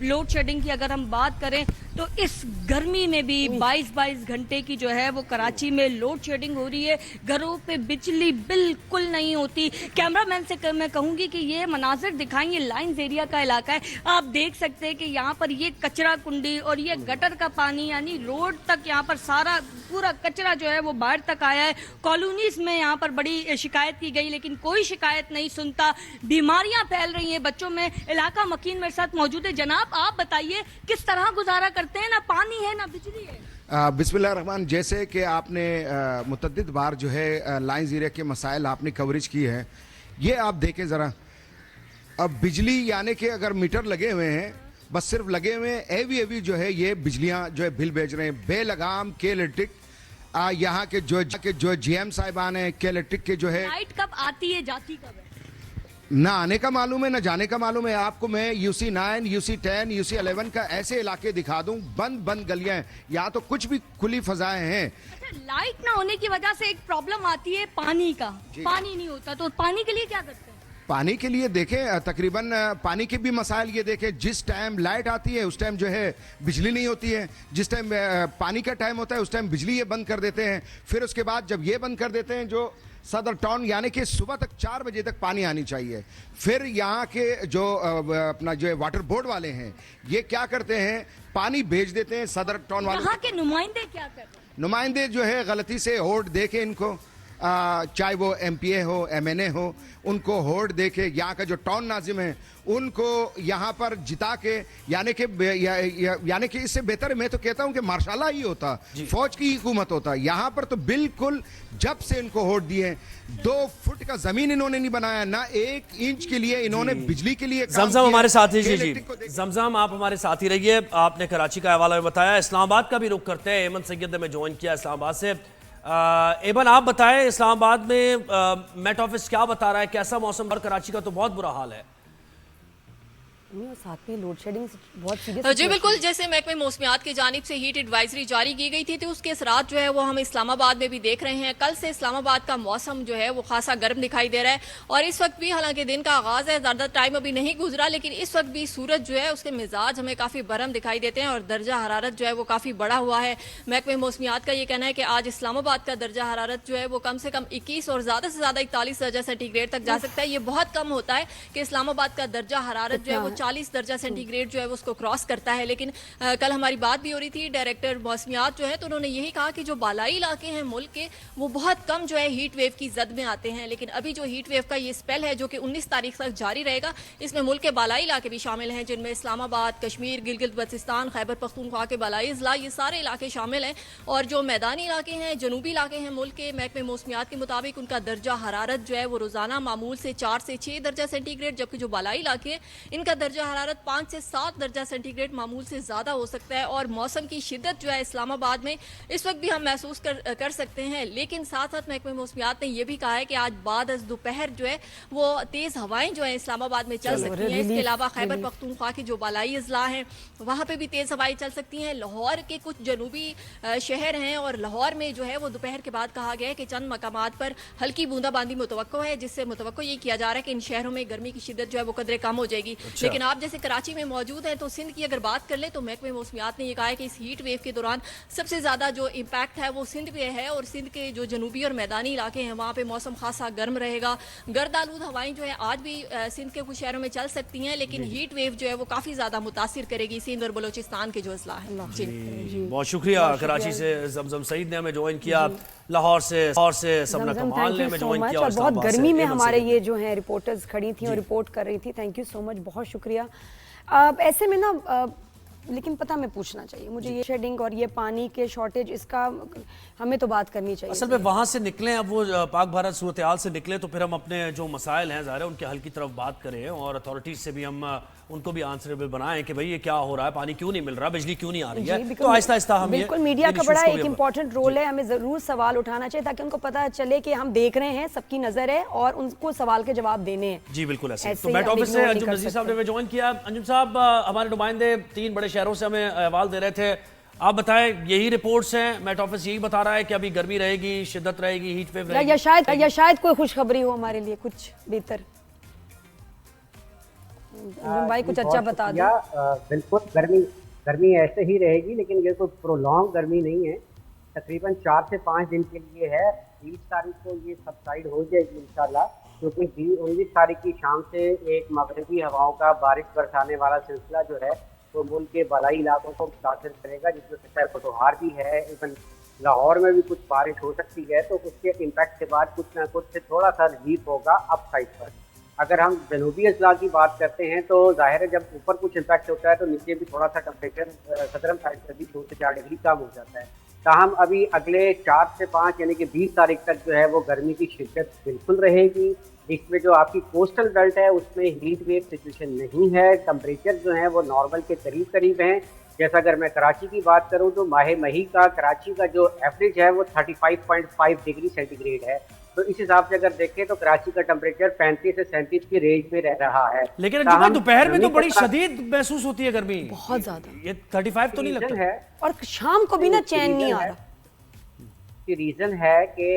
लोड शेडिंग की अगर हम बात करें तो इस गर्मी में भी 22-22 घंटे की जो है वो कराची में लोड शेडिंग हो रही है, घरों पे बिजली बिल्कुल नहीं होती। कैमरामैन से मैं कहूंगी कि ये मनाजिर दिखाएं, ये लाइंस एरिया का इलाका है, आप देख सकते हैं कि यहाँ पर ये कचरा कुंडी और ये गटर का पानी, यानी रोड तक यहाँ पर सारा पूरा कचरा जो है वो बाहर तक आया है। कॉलोनीज में यहाँ पर बड़ी शिकायत की गई, लेकिन कोई शिकायत नहीं सुनता, बीमारियां फैल रही हैं बच्चों में। इलाका मकीन मेरे साथ मौजूद है। जनाब, आप बताइए किस तरह गुजारा करते हैं? ना पानी है ना बिजली है। बिस्मिल्लाह रहमान, जैसे कि आपने मुतद्दिद बार जो है लाइंस एरिया के मसाइल आपने कवरेज की है, ये आप देखें ज़रा। अब बिजली यानी कि अगर मीटर लगे हुए हैं, बस सिर्फ लगे हुए हैं, एवी जो है ये बिजलियां जो है बिल भेज रहे हैं बेलगाम। के इलेक्ट्रिक यहाँ के जो GM साहिबान है, के इलेक्ट्रिक के जो है, लाइट कब आती है जाती कब है? ना आने का मालूम है ना जाने का मालूम है। आपको मैं UC9, UC10, UC11 का ऐसे इलाके दिखा दूं, बंद गलियां हैं, यहाँ तो कुछ भी खुली फजाएं हैं। अच्छा, लाइट ना होने की वजह से एक प्रॉब्लम आती है पानी का, पानी नहीं होता, तो पानी के लिए क्या करते हैं? पानी के लिए देखें, तकरीबन पानी के भी मसाइल ये देखें, जिस टाइम लाइट आती है उस टाइम जो है बिजली नहीं होती है, जिस टाइम पानी का टाइम होता है उस टाइम बिजली ये बंद कर देते हैं, फिर उसके बाद जब ये बंद कर देते हैं जो सदर टाउन, यानी कि सुबह तक 4 बजे तक पानी आनी चाहिए। फिर यहाँ के जो अपना जो वाटर बोर्ड वाले हैं, ये क्या करते हैं, पानी भेज देते हैं सदर टाउन वाले। यहाँ के नुमाइंदे क्या कर रहे हैं? नुमाइंदे जो है गलती से होड़ दे के इनको, चाहे वो एमपीए हो, एमएनए हो, उनको होड़ दे के यहाँ का जो टाउन नाजिम है उनको यहाँ पर जिता के, यानी कि इससे बेहतर मैं तो कहता हूँ कि मार्शाला ही होता, फौज की हुकूमत होता। यहाँ पर तो बिल्कुल जब से इनको होड़ दिए 2 फुट का जमीन इन्होंने नहीं बनाया, ना 1 इंच के लिए इन्होंने बिजली के लिए काम जमजम किया। हमारे साथ ही जी इलेक्ट्रिक जमजम आप हमारे साथ ही रहिए। आपने कराची का हवाला बताया, इस्लामाबाद का भी रुख करते हैं। एमन सैयद ने मैं ज्वाइन किया इस्लामाबाद से। एमन आप बताएं, इस्लामाबाद में मेट ऑफिस क्या बता रहा है, कैसा मौसम? और कराची का तो बहुत बुरा हाल है। और साथ में लोड शेडिंग बहुत सीरियस। जी बिल्कुल, जैसे महकमे मौसमियात की जानिब से हीट एडवाइजरी जारी की गई थी, तो उसके असरात जो है वो हम इस्लामाबाद में भी देख रहे हैं। कल से इस्लामाबाद का मौसम जो है वो खासा गर्म दिखाई दे रहा है, और इस वक्त भी हालांकि दिन का आगाज है, ज़्यादा टाइम अभी नहीं गुजरा, लेकिन इस वक्त भी सूरज जो है उसके मिजाज हमें काफ़ी गर्म दिखाई देते हैं और दर्जा हरारत जो है वो काफ़ी बढ़ा हुआ है। महकमे मौसमियात का ये कहना है कि आज इस्लामाबाद का दर्जा हरारत जो है वो कम से कम 21 और ज़्यादा से ज़्यादा 41 दर्जा सेंटीग्रेड तक जा सकता है। ये बहुत कम होता है कि इस्लामाबाद का दर्जा हरारत जो है वो 40 दर्जा सेंटीग्रेड जो है वो उसको क्रॉस करता है। लेकिन कल हमारी बात भी हो रही थी डायरेक्टर मौसमियात जो है, तो उन्होंने यही कहा कि जो बालाई इलाके हैं मुल्क के, वो बहुत कम जो है हीट वेव की जद में आते हैं। लेकिन अभी जो हीट वेव का ये स्पेल है जो कि 19 तारीख तक जारी रहेगा, इसमें मुल्क के बालाई इलाके भी शामिल हैं, जिनमें इस्लामाबाद, कश्मीर, गिलगित बल्तिस्तान, खैबर पख्तूनख्वा के बालाई अजला, ये सारे इलाके शामिल हैं। और जो मैदानी इलाके हैं, जनूबी इलाके हैं मुल्क के, महकमे मौसमियात के मुताबिक उनका दर्जा हरारत जो है वो रोजाना मामूल से 4 से 6 दर्जा सेंटीग्रेड, जबकि जो बालाई इलाके हैं इनका दर्जा हरारत 5 से 7 दर्जा सेंटीग्रेड मामूल से ज़्यादा हो सकता है। और मौसम की शिद्दत जो है इस्लामाबाद में इस वक्त भी हम महसूस कर सकते हैं। लेकिन साथ साथ महकमे मौसमियात ने यह भी कहा है कि आज बाद अज़ दोपहर जो है वो तेज़ हवाएं जो है इस्लामाबाद में चल सकती हैं। इसके अलावा खैबर पख्तूनख्वा के जो बालाई अजला हैं वहाँ पर भी तेज़ हवाएं चल सकती हैं। लाहौर के कुछ जनूबी शहर हैं और लाहौर में जो है वो दोपहर के बाद कहा गया है कि चंद मकामात पर हल्की बूंदाबांदी मुतवक्को है, जिससे मुतवक्को ये किया जा रहा है कि इन शहरों में गर्मी की शिद्दत जो है वो कदरे कम हो जाएगी। लेकिन आप जैसे कराची में मौजूद है, तो सिंध की अगर बात कर ले तो महकमे मौसमियात ने यह कहा है कि इस हीट वेव के दौरान सबसे ज़्यादा जो इम्पैक्ट है वो सिंध पे है, और सिंध के जो जनूबी और मैदानी इलाके हैं वहाँ पे मौसम खासा गर्म रहेगा। गर्द आलूद हवाएं जो है आज भी सिंध के कुछ शहरों में चल सकती हैं, लेकिन हीट वेव जो है वो काफ़ी ज़्यादा मुतासिर करेगी सिंध और बलोचिस्तान के जो अजला है। बहुत शुक्रिया। कराची से जमजम सईद ने हमें ज्वाइन किया, लाहौर से सबना कमाल ने हमें ज्वाइन किया। बहुत गर्मी में हमारे ये जो है रिपोर्टर्स खड़ी थी और रिपोर्ट कर रही थी। थैंक यू सो मच, बहुत शुक्रिया। ऐसे में ना लेकिन पता हमें पूछना चाहिए मुझे, ये शेडिंग और ये पानी के शॉर्टेज, इसका हमें तो बात करनी चाहिए। असल में वहाँ से निकलें, अब वो पाक भारत सूरत हाल से निकले तो फिर हम अपने जो मसाइल हैं ज़ाहिर है उनके हल की तरफ बात करें, और अथॉरिटीज से भी हम उनको भी आंसरेबल बनाएं कि भाई ये क्या हो रहा है, पानी क्यों नहीं मिल रहा, बिजली क्यों नहीं आ रही है। तो आहिस्ता आहिस्ता हम बिल्कुल मीडिया का बड़ा एक इंपॉर्टेंट रोल है, हमें जरूर सवाल उठाना चाहिए ताकि उनको पता चले कि हम देख रहे हैं, सबकी नजर है और उनको सवाल के जवाब देने हैं। जी बिल्कुल ऐसे। तो मेट ऑफिस से अंजुम नजीर साहब ने ज्वाइन किया। अंजुम साहब, हमारे नुमाइंदे 3 बड़े शहरों से हमें अहवाल दे रहे थे, आप बताएं यही रिपोर्ट्स हैं, मेट ऑफिस यही बता रहा है कि अभी गर्मी रहेगी, शिद्दत रहेगी, हीट वेव रहेगी, या शायद कोई खुशखबरी हो हमारे लिए कुछ बेहतर? भाई कुछ अच्छा बता दो। बिल्कुल गर्मी ऐसे ही रहेगी, लेकिन ये कोई प्रोलॉन्ग गर्मी नहीं है, तकरीबन 4 से 5 दिन के लिए है। 20 तारीख को ये सबसाइड हो जाएगी इंशाल्लाह, क्योंकि 19 तारीख की शाम से एक मगरबी हवाओं का बारिश बरसाने वाला सिलसिला जो है वो मुल्क के बालाई इलाकों को मुतासर करेगा, जिसमें शहर पटोहार भी है, इवन लाहौर में भी कुछ बारिश हो सकती है। तो उसके इम्पैक्ट के बाद कुछ ना कुछ थोड़ा सा रिलीफ होगा अप साइड पर। अगर हम जनूबी अजला की बात करते हैं तो जाहिर है जब ऊपर कुछ इम्पैक्ट होता है तो नीचे भी थोड़ा सा टेम्परेचर सदरन साइड से भी 2 से 4 डिग्री कम हो जाता है। ताहम अभी अगले 4 से 5 यानी कि 20 तारीख तक जो है वो गर्मी की शिद्दत बिल्कुल रहेगी। इसमें जो आपकी कोस्टल बेल्ट है उसमें हीट वेव सिचुएशन नहीं है, टेम्परेचर जो है वो नॉर्मल के करीब हैं। जैसा अगर मैं कराची की बात करूं तो माह मई का कराची का जो एवरेज है वो 35.5 डिग्री सेंटीग्रेड है। तो इस हिसाब से अगर देखें तो कराची का टेम्परेचर 35 से 37 की रेंज में रह रहा है। लेकिन दोपहर में तो बड़ी शदीद महसूस होती है गर्मी, बहुत ज्यादा। ये 35 तो नहीं लगता है, और शाम को भी ना चैन नहीं आ रहा। रीजन है कि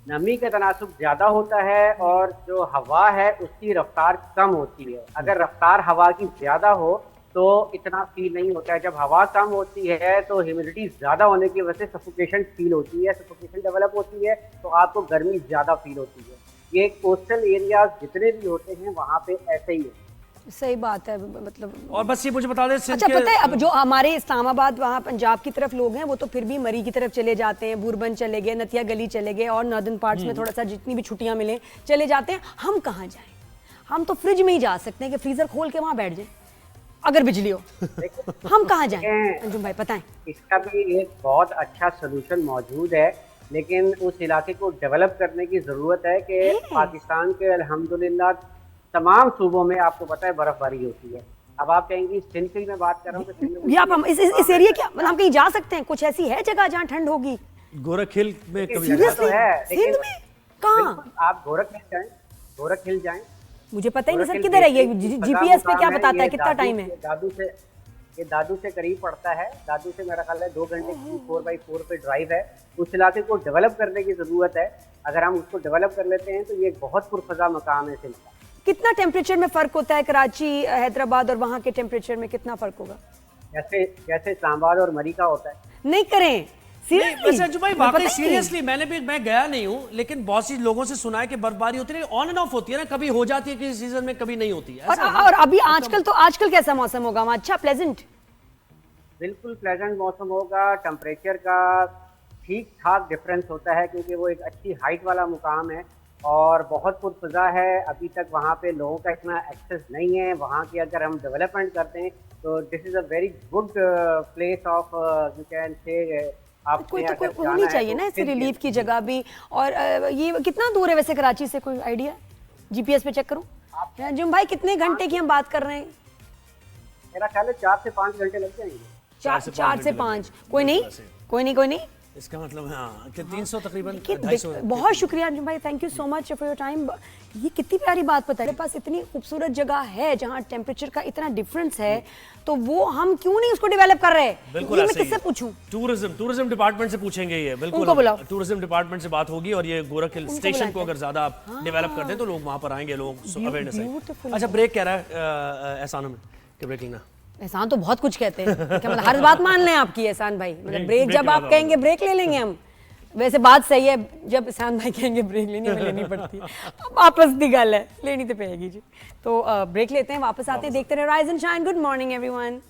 नमी का तनासुब ज्यादा होता है और जो हवा है उसकी रफ्तार कम होती है। अगर रफ्तार हवा की ज्यादा हो तो इतना फील नहीं होता है। जब हवा कम होती है तो ह्यूमिडिटी ज़्यादा होने की वजह से सफोकेशन फील होती है, सफोकेशन डेवलप होती है, तो आपको गर्मी ज़्यादा फील होती है। ये कोस्टल एरियाज जितने भी होते हैं वहाँ पे ऐसे ही है। सही बात है, मतलब। और बस ये मुझे बता दें, अच्छा, पता है अब जो हमारे इस्लामाबाद वहाँ पंजाब की तरफ लोग हैं वो तो फिर भी मरी की तरफ चले जाते हैं, बुरबन चले गए, नतिया गली चले गए, और नॉर्दर्न पार्ट्स में थोड़ा सा जितनी भी छुट्टियां मिले चले जाते हैं। हम कहाँ जाएं? हम तो फ्रिज में ही जा सकते हैं कि फ्रीजर खोल के वहाँ बैठ जाएं अगर बिजली हो। हम कहाँ जाएं अंजुम भाई, बताएं। इसका भी एक बहुत अच्छा सोल्यूशन मौजूद है, लेकिन उस इलाके को डेवलप करने की जरूरत है कि पाकिस्तान के अल्हम्दुलिल्लाह तमाम सूबों में आपको पता है बर्फबारी होती है। अब आप कहेंगी सिंध की मैं बात कर रहा हूँ तो सिंध इस एरिया क्या मतलब हम कहीं जा सकते हैं? कुछ ऐसी है जगह जहाँ ठंड होगी? गोरख हिल में कभी तो है, सिंध में कहाँ? आप गोरख हिल जाएं। मुझे पता ही नहीं सर किधर है ये, जीपीएस पे क्या बताता है कितना टाइम है? दादू से करीब पड़ता है। दादू से मेरा ख्याल है 2 घंटे की 4x4 पे ड्राइव है। उस इलाके को डेवलप करने की जरूरत है। अगर हम उसको डेवलप कर लेते हैं तो ये बहुत पुरफजा मकाम है सिंध का। कितना टेम्परेचर में फर्क होता है कराची, हैदराबाद और वहाँ के टेम्परेचर में कितना फर्क होगा? जैसे इस्लामाबाद और मरी का होता है। नहीं करें सीरियसली, मैं गया नहीं हूँ, लेकिन बहुत सी लोगों से सुना है कि बर्फबारी होती है, ऑन एंड ऑफ होती है ना, कभी हो जाती है किसी सीजन में, कभी नहीं होती है। और अभी आजकल कैसा मौसम होगा वहाँ? अच्छा, प्लेजेंट, बिल्कुल प्लेजेंट मौसम होगा। टेम्परेचर का ठीक ठाक डिफरेंस होता है क्योंकि वो एक अच्छी हाइट वाला मुकाम है और बहुत पुरफजा है। अभी तक वहाँ पे लोगों का इतना एक्सेस नहीं है। वहाँ की अगर हम डेवलपमेंट करते हैं तो this is a very good place of you can say. कोई होनी चाहिए ना ऐसे रिलीफ की जगह भी। और ये कितना दूर है वैसे कराची से, कोई आइडिया? जीपीएस पे चेक करूं? अंजुम भाई कितने घंटे की हम बात कर रहे हैं? मेरा ख्याल है 4 से 5 घंटे लग जाएंगे। 4 से 5। कोई नहीं। इसका मतलब हाँ कि 300 तकरीबन 250। बहुत शुक्रिया अंजुम भाई, thank you so much for your time. ये कितनी प्यारी बात बताई। मेरे पास इतनी खूबसूरत जगह है जहाँ टेम्परेचर का इतना डिफरेंस है, तो वो हम क्यों नहीं उसको डेवलप कर रहे? बिल्कुल, ये मैं किससे पूछूं? टूरिज्म डिपार्टमेंट से पूछेंगे ये। बिल्कुल, टूरिज्म डिपार्टमेंट से बात होगी और ये गोरख हिल स्टेशन को अगर ज्यादा आप डेवलप कर दें तो लोग वहां पर आएंगे, लोग अवेयरनेस है। अच्छा, ब्रेक कह रहा है एहसान में कि ब्रेक लेना। एहसान तो बहुत कुछ कहते हैं, क्या मतलब हर बात मान लें आपकी एहसान भाई? मतलब ब्रेक जब आप कहेंगे ब्रेक ले लेंगे हम। वैसे बात सही है, जब एहसान भाई कहेंगे ब्रेक लेनी हमें लेनी पड़ती है। वापस दी गल है, लेनी तो पेगी जी। तो ब्रेक लेते हैं, वापस आते हैं, देखते रहे rise and shine. Good morning everyone.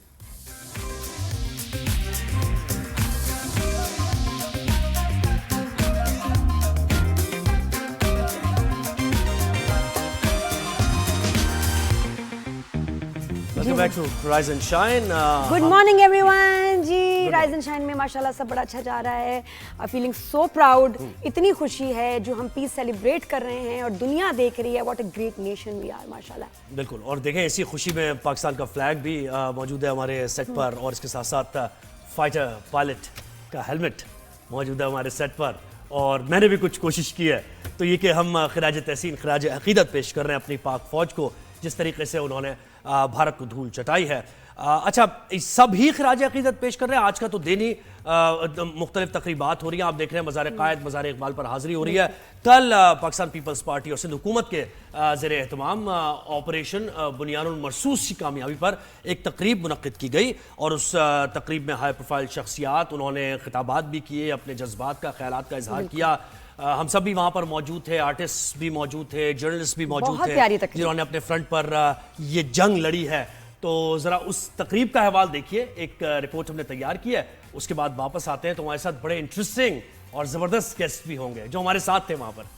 Back to Rise and Shine. Good morning everyone जी। Rise and Shine में माशाल्लाह सब बड़ा अच्छा जा रहा है। Feeling so proud. इतनी खुशी है जो हम पीस सेलिब्रेट कर रहे हैं और दुनिया देख रही है। What a great nation we are माशाल्लाह। बिल्कुल, और देखें इसी खुशी में पाकिस्तान का फ्लैग भी मौजूद है हमारे सेट पर, और इसके साथ साथ फाइटर पायलट का हेलमेट मौजूद है हमारे सेट पर। और मैंने भी कुछ कोशिश की है, तो ये कि हम खराज तहसीन, खराज अकीदत पेश कर रहे हैं अपनी पाक फौज को, जिस तरीके से उन्होंने भारत को धूल चटाई है। अच्छा, सब ही खराज अकीदत पेश कर रहे हैं। आज का तो दिन ही मुख्तलिफ तकरीबात हो रही हैं। आप देख रहे हैं मज़ार कायद, मज़ार इकबाल पर हाजिरी हो रही है। कल पाकिस्तान पीपल्स पार्टी और सिंध हुकूमत के ज़ेर एहतमाम ऑपरेशन बुनियानुल मरसूस की कामयाबी पर एक तकरीब मुनक्किद की गई, और उस तकरीब में हाई प्रोफाइल शख्सियात, उन्होंने खिताबात भी किए, अपने जज्बात का, ख्यालात का इजहार किया। हम सब भी वहाँ पर मौजूद थे, आर्टिस्ट भी मौजूद थे, जर्नलिस्ट भी मौजूद थे, जिन्होंने अपने फ्रंट पर ये जंग लड़ी है। तो ज़रा उस तकरीब का अहवाल देखिए, एक रिपोर्ट हमने तैयार की है, उसके बाद वापस आते हैं। तो हमारे साथ बड़े इंटरेस्टिंग और ज़बरदस्त गेस्ट भी होंगे जो हमारे साथ थे वहाँ पर।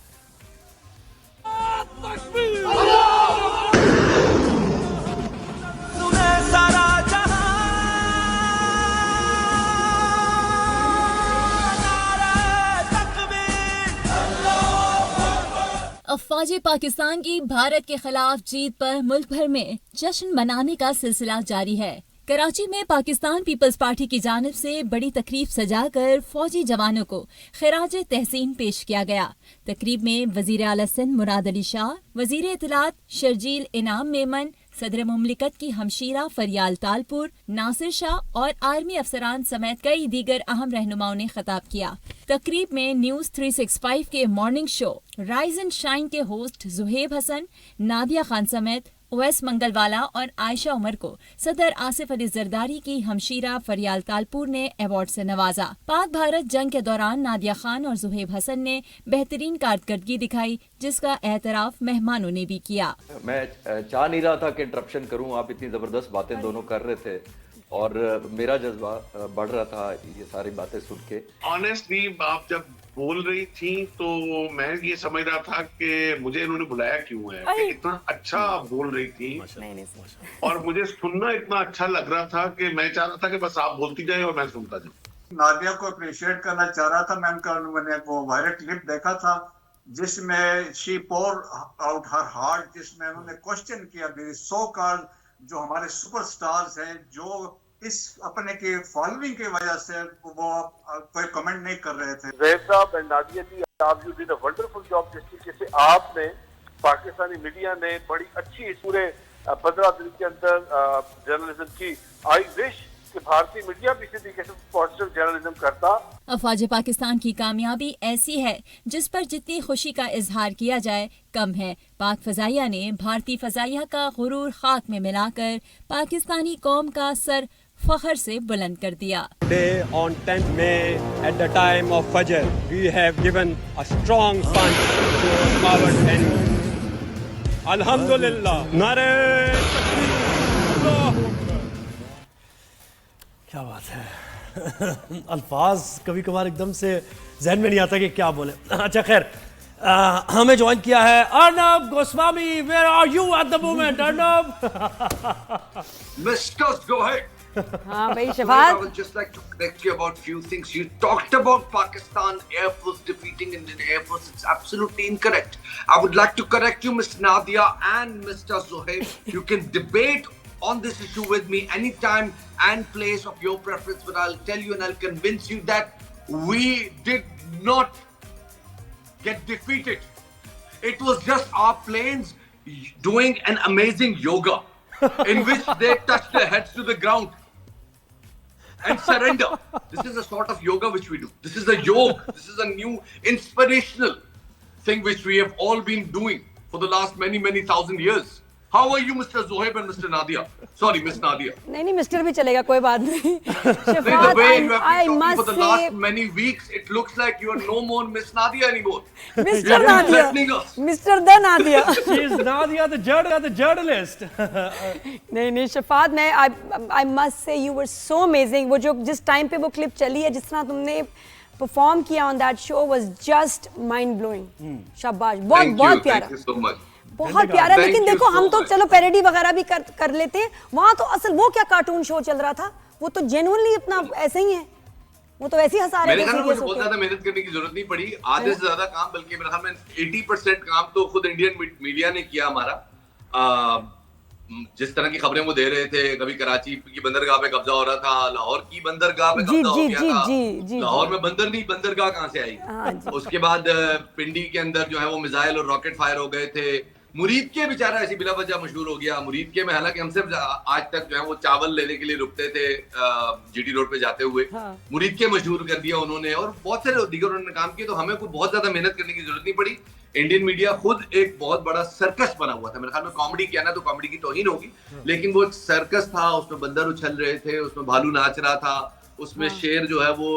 अफवाज पाकिस्तान की भारत के खिलाफ जीत पर मुल्क भर में जश्न मनाने का सिलसिला जारी है। कराची में पाकिस्तान पीपल्स पार्टी की जानिब से बड़ी तकरीब सजाकर फौजी जवानों को खिराज तहसीन पेश किया गया। तकरीब में वजीर आला सिंध मुराद अली शाह, वजीर इत्तलात शर्जील इनाम मेमन, सदर मुमलिकत की हमशीरा फरियाल तालपुर, नासिर शाह और आर्मी अफसरान समेत कई दीगर अहम रहनुमाओं ने खिताब किया। तकरीब में न्यूज 365 के morning show rise and shine के होस्ट जुहेब हसन, नादिया खान समेत ओवैस मंगलवाला और आयशा उमर को सदर आसिफ अली जरदारी की हमशीरा फरियाल तालपुर ने अवार्ड से नवाजा। पाक भारत जंग के दौरान नादिया खान और जुहेब हसन ने बेहतरीन कारकर्दगी दिखाई, जिसका एतराफ मेहमानों ने भी किया। मैं चाह नहीं रहा था कि इंटरप्शन करूं, आप इतनी जबरदस्त बातें दोनों कर रहे थे और मेरा जज्बा बढ़ रहा था ये सारी बातें सुन के। ऑनेस्टली आप जब बोल रही थी तो मैं ये समझ रहा था कि मुझे इन्होंने बुलाया क्यों है, कि इतना अच्छा आप बोल रही थी और मुझे सुनना इतना अच्छा लग रहा था कि मैं चाह रहा था कि बस आप बोलती जाए और मैं सुनता जाऊं। नादिया को अप्रिशिएट करना चाह रहा था मैं उनका, मैंने वो वायरल क्लिप देखा था जिसमें she pour out her heart, जिसमें उन्होंने क्वेश्चन किया सो कॉल्ड जो हमारे सुपरस्टार्स हैं जो इस अपने के फॉलोइंग की वजह से वो कोई कमेंट नहीं कर रहे थे। ज़ुहैब साहब एंड नादिया जी, आप you did a wonderful job. जिस तरीके से आपने पाकिस्तानी मीडिया ने बड़ी अच्छी इस पूरे 15 दिन के अंदर जर्नलिज्म की, आई विश कि भारतीय मीडिया भी इसी तरीके से पॉजिटिव जर्नलिज्म करता। अफवाज पाकिस्तान की कामयाबी ऐसी है जिस पर जितनी खुशी का इजहार किया जाए कम है। पाक फजाइया ने भारतीय फजाइया का गुरूर खाक में मिलाकर पाकिस्तानी कौम का सर फखर से बुलंद कर दिया। Today on 10th May at the time of Fajr, we have given a strong punch to our coward enemy. Alhamdulillah. नारे क्या बात है। अल्फाज कभी कभार एकदम से जहन में नहीं आता कि क्या बोले। अच्छा खैर, हमें ज्वाइन किया है Arnab Goswami. Where are you at the moment Arnab? Mister Zoheb, हाँ भाई Shafat, I would just like to correct you about few things. You talked about Pakistan Air Force defeating Indian Air Force. It's absolutely incorrect. I would like to correct you, Miss Nadia and Mr. Zohaib. You can debate on this issue with me anytime and place of your preference, but I'll tell you and I'll convince you that we did not get defeated. It was just our planes doing an amazing yoga in which they touch their heads to the ground and surrender. This is the sort of yoga which we do. This is a yoga. This is a new inspirational thing which we have all been doing for the last many thousand years. How are you, Mr. Zohaib and Mr. Nadia? Sorry, Miss Nadia. नहीं mister भी चलेगा, कोई बात नहीं। The way you have been talking for the last many weeks, it looks like you are no more Miss Nadia anymore. Mr. Nadia, Mr. the Nadia. She is Nadia, the journalist. नहीं शफात, मैं I must say you were so amazing. वो जो जिस time पे वो clip चली है, जिस तरह तुमने परफॉर्म किया on that show was just mind blowing. शाबाश, बहुत प्यारा। Thank you so much. बहुत प्यारा। लेकिन देखो हम तो चलो पैरोडी वगैरह भी कर लेते हैं, वहाँ तो असल वो क्या कार्टून शो चल रहा था, वो तो जेन्युइनली अपना ऐसे ही है, वो तो ऐसे ही हंसा रहे थे। मेरे ख्याल में बहुत ज्यादा मेहनत करने की जरूरत नहीं पड़ी, आधे से ज्यादा काम, बल्कि मेरे ख्याल में 80% काम तो खुद इंडियन मीडिया ने किया हमारा। जिस तरह की खबरें वो दे रहे थे, कभी कराची की बंदरगाह पे कब्जा हो रहा था, लाहौर की बंदरगाह पे कब्जा हो गया था, लाहौर में बंदर नहीं बंदरगाह कहाँ से आई। उसके बाद पिंडी के अंदर जो है वो मिसाइल और रॉकेट फायर हो गए थे। मुरीद के बेचारा ऐसी बिला वजह मशहूर हो गया। मुरीद के में हालांकि हम सिर्फ आज तक जो है वो चावल लेने के लिए रुकते थे जीटी रोड पे जाते हुए, मुरीद के मशहूर कर दिया उन्होंने, और बहुत सारे दीगर उन्होंने काम किए। तो हमें कोई बहुत ज्यादा मेहनत करने की जरूरत नहीं पड़ी। इंडियन मीडिया खुद एक बहुत बड़ा सर्कस बना हुआ था। मेरे ख्याल में कॉमेडी किया ना तो कॉमेडी की तौहीन होगी, लेकिन वो एक सर्कस था, उसमें बंदर उछल रहे थे, उसमें भालू नाच रहा था, उसमें शेर जो है वो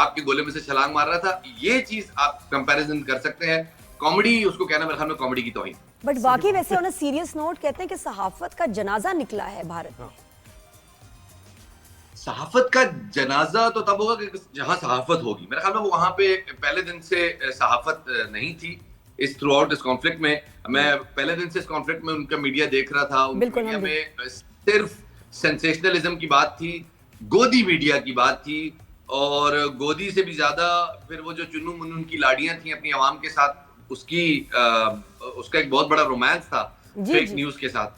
आग के गोले में से छलांग मार रहा था। ये चीज आप कंपैरिजन कर सकते हैं, कॉमेडी उसको कहना मेरे ख्याल में कॉमेडी की तौहीन। बट वाकई वैसे ऑन अ सीरियस नोट कहते हैं कि सहाफत का जनाजा निकला है भारत में। सहाफत का जनाजा तो तब होगा कि जहां सहाफत होगी। मेरे ख्याल में वो वहां पे पहले दिन से सहाफत नहीं थी इस थ्रू आउट इस कॉन्फ्लिक्ट में। मैं पहले दिन से इस कॉन्फ्लिक्ट में उनका मीडिया देख रहा था, उनका मीडिया में सिर्फ सेंसेशनलिज्म की बात थी, गोदी मीडिया की बात थी, और गोदी से भी ज्यादा फिर वो जो चुन्नू मुन्नू की लाड़ियां थी अपनी आवाम के साथ, उसका एक बहुत बड़ा रोमांस था फेक न्यूज के साथ,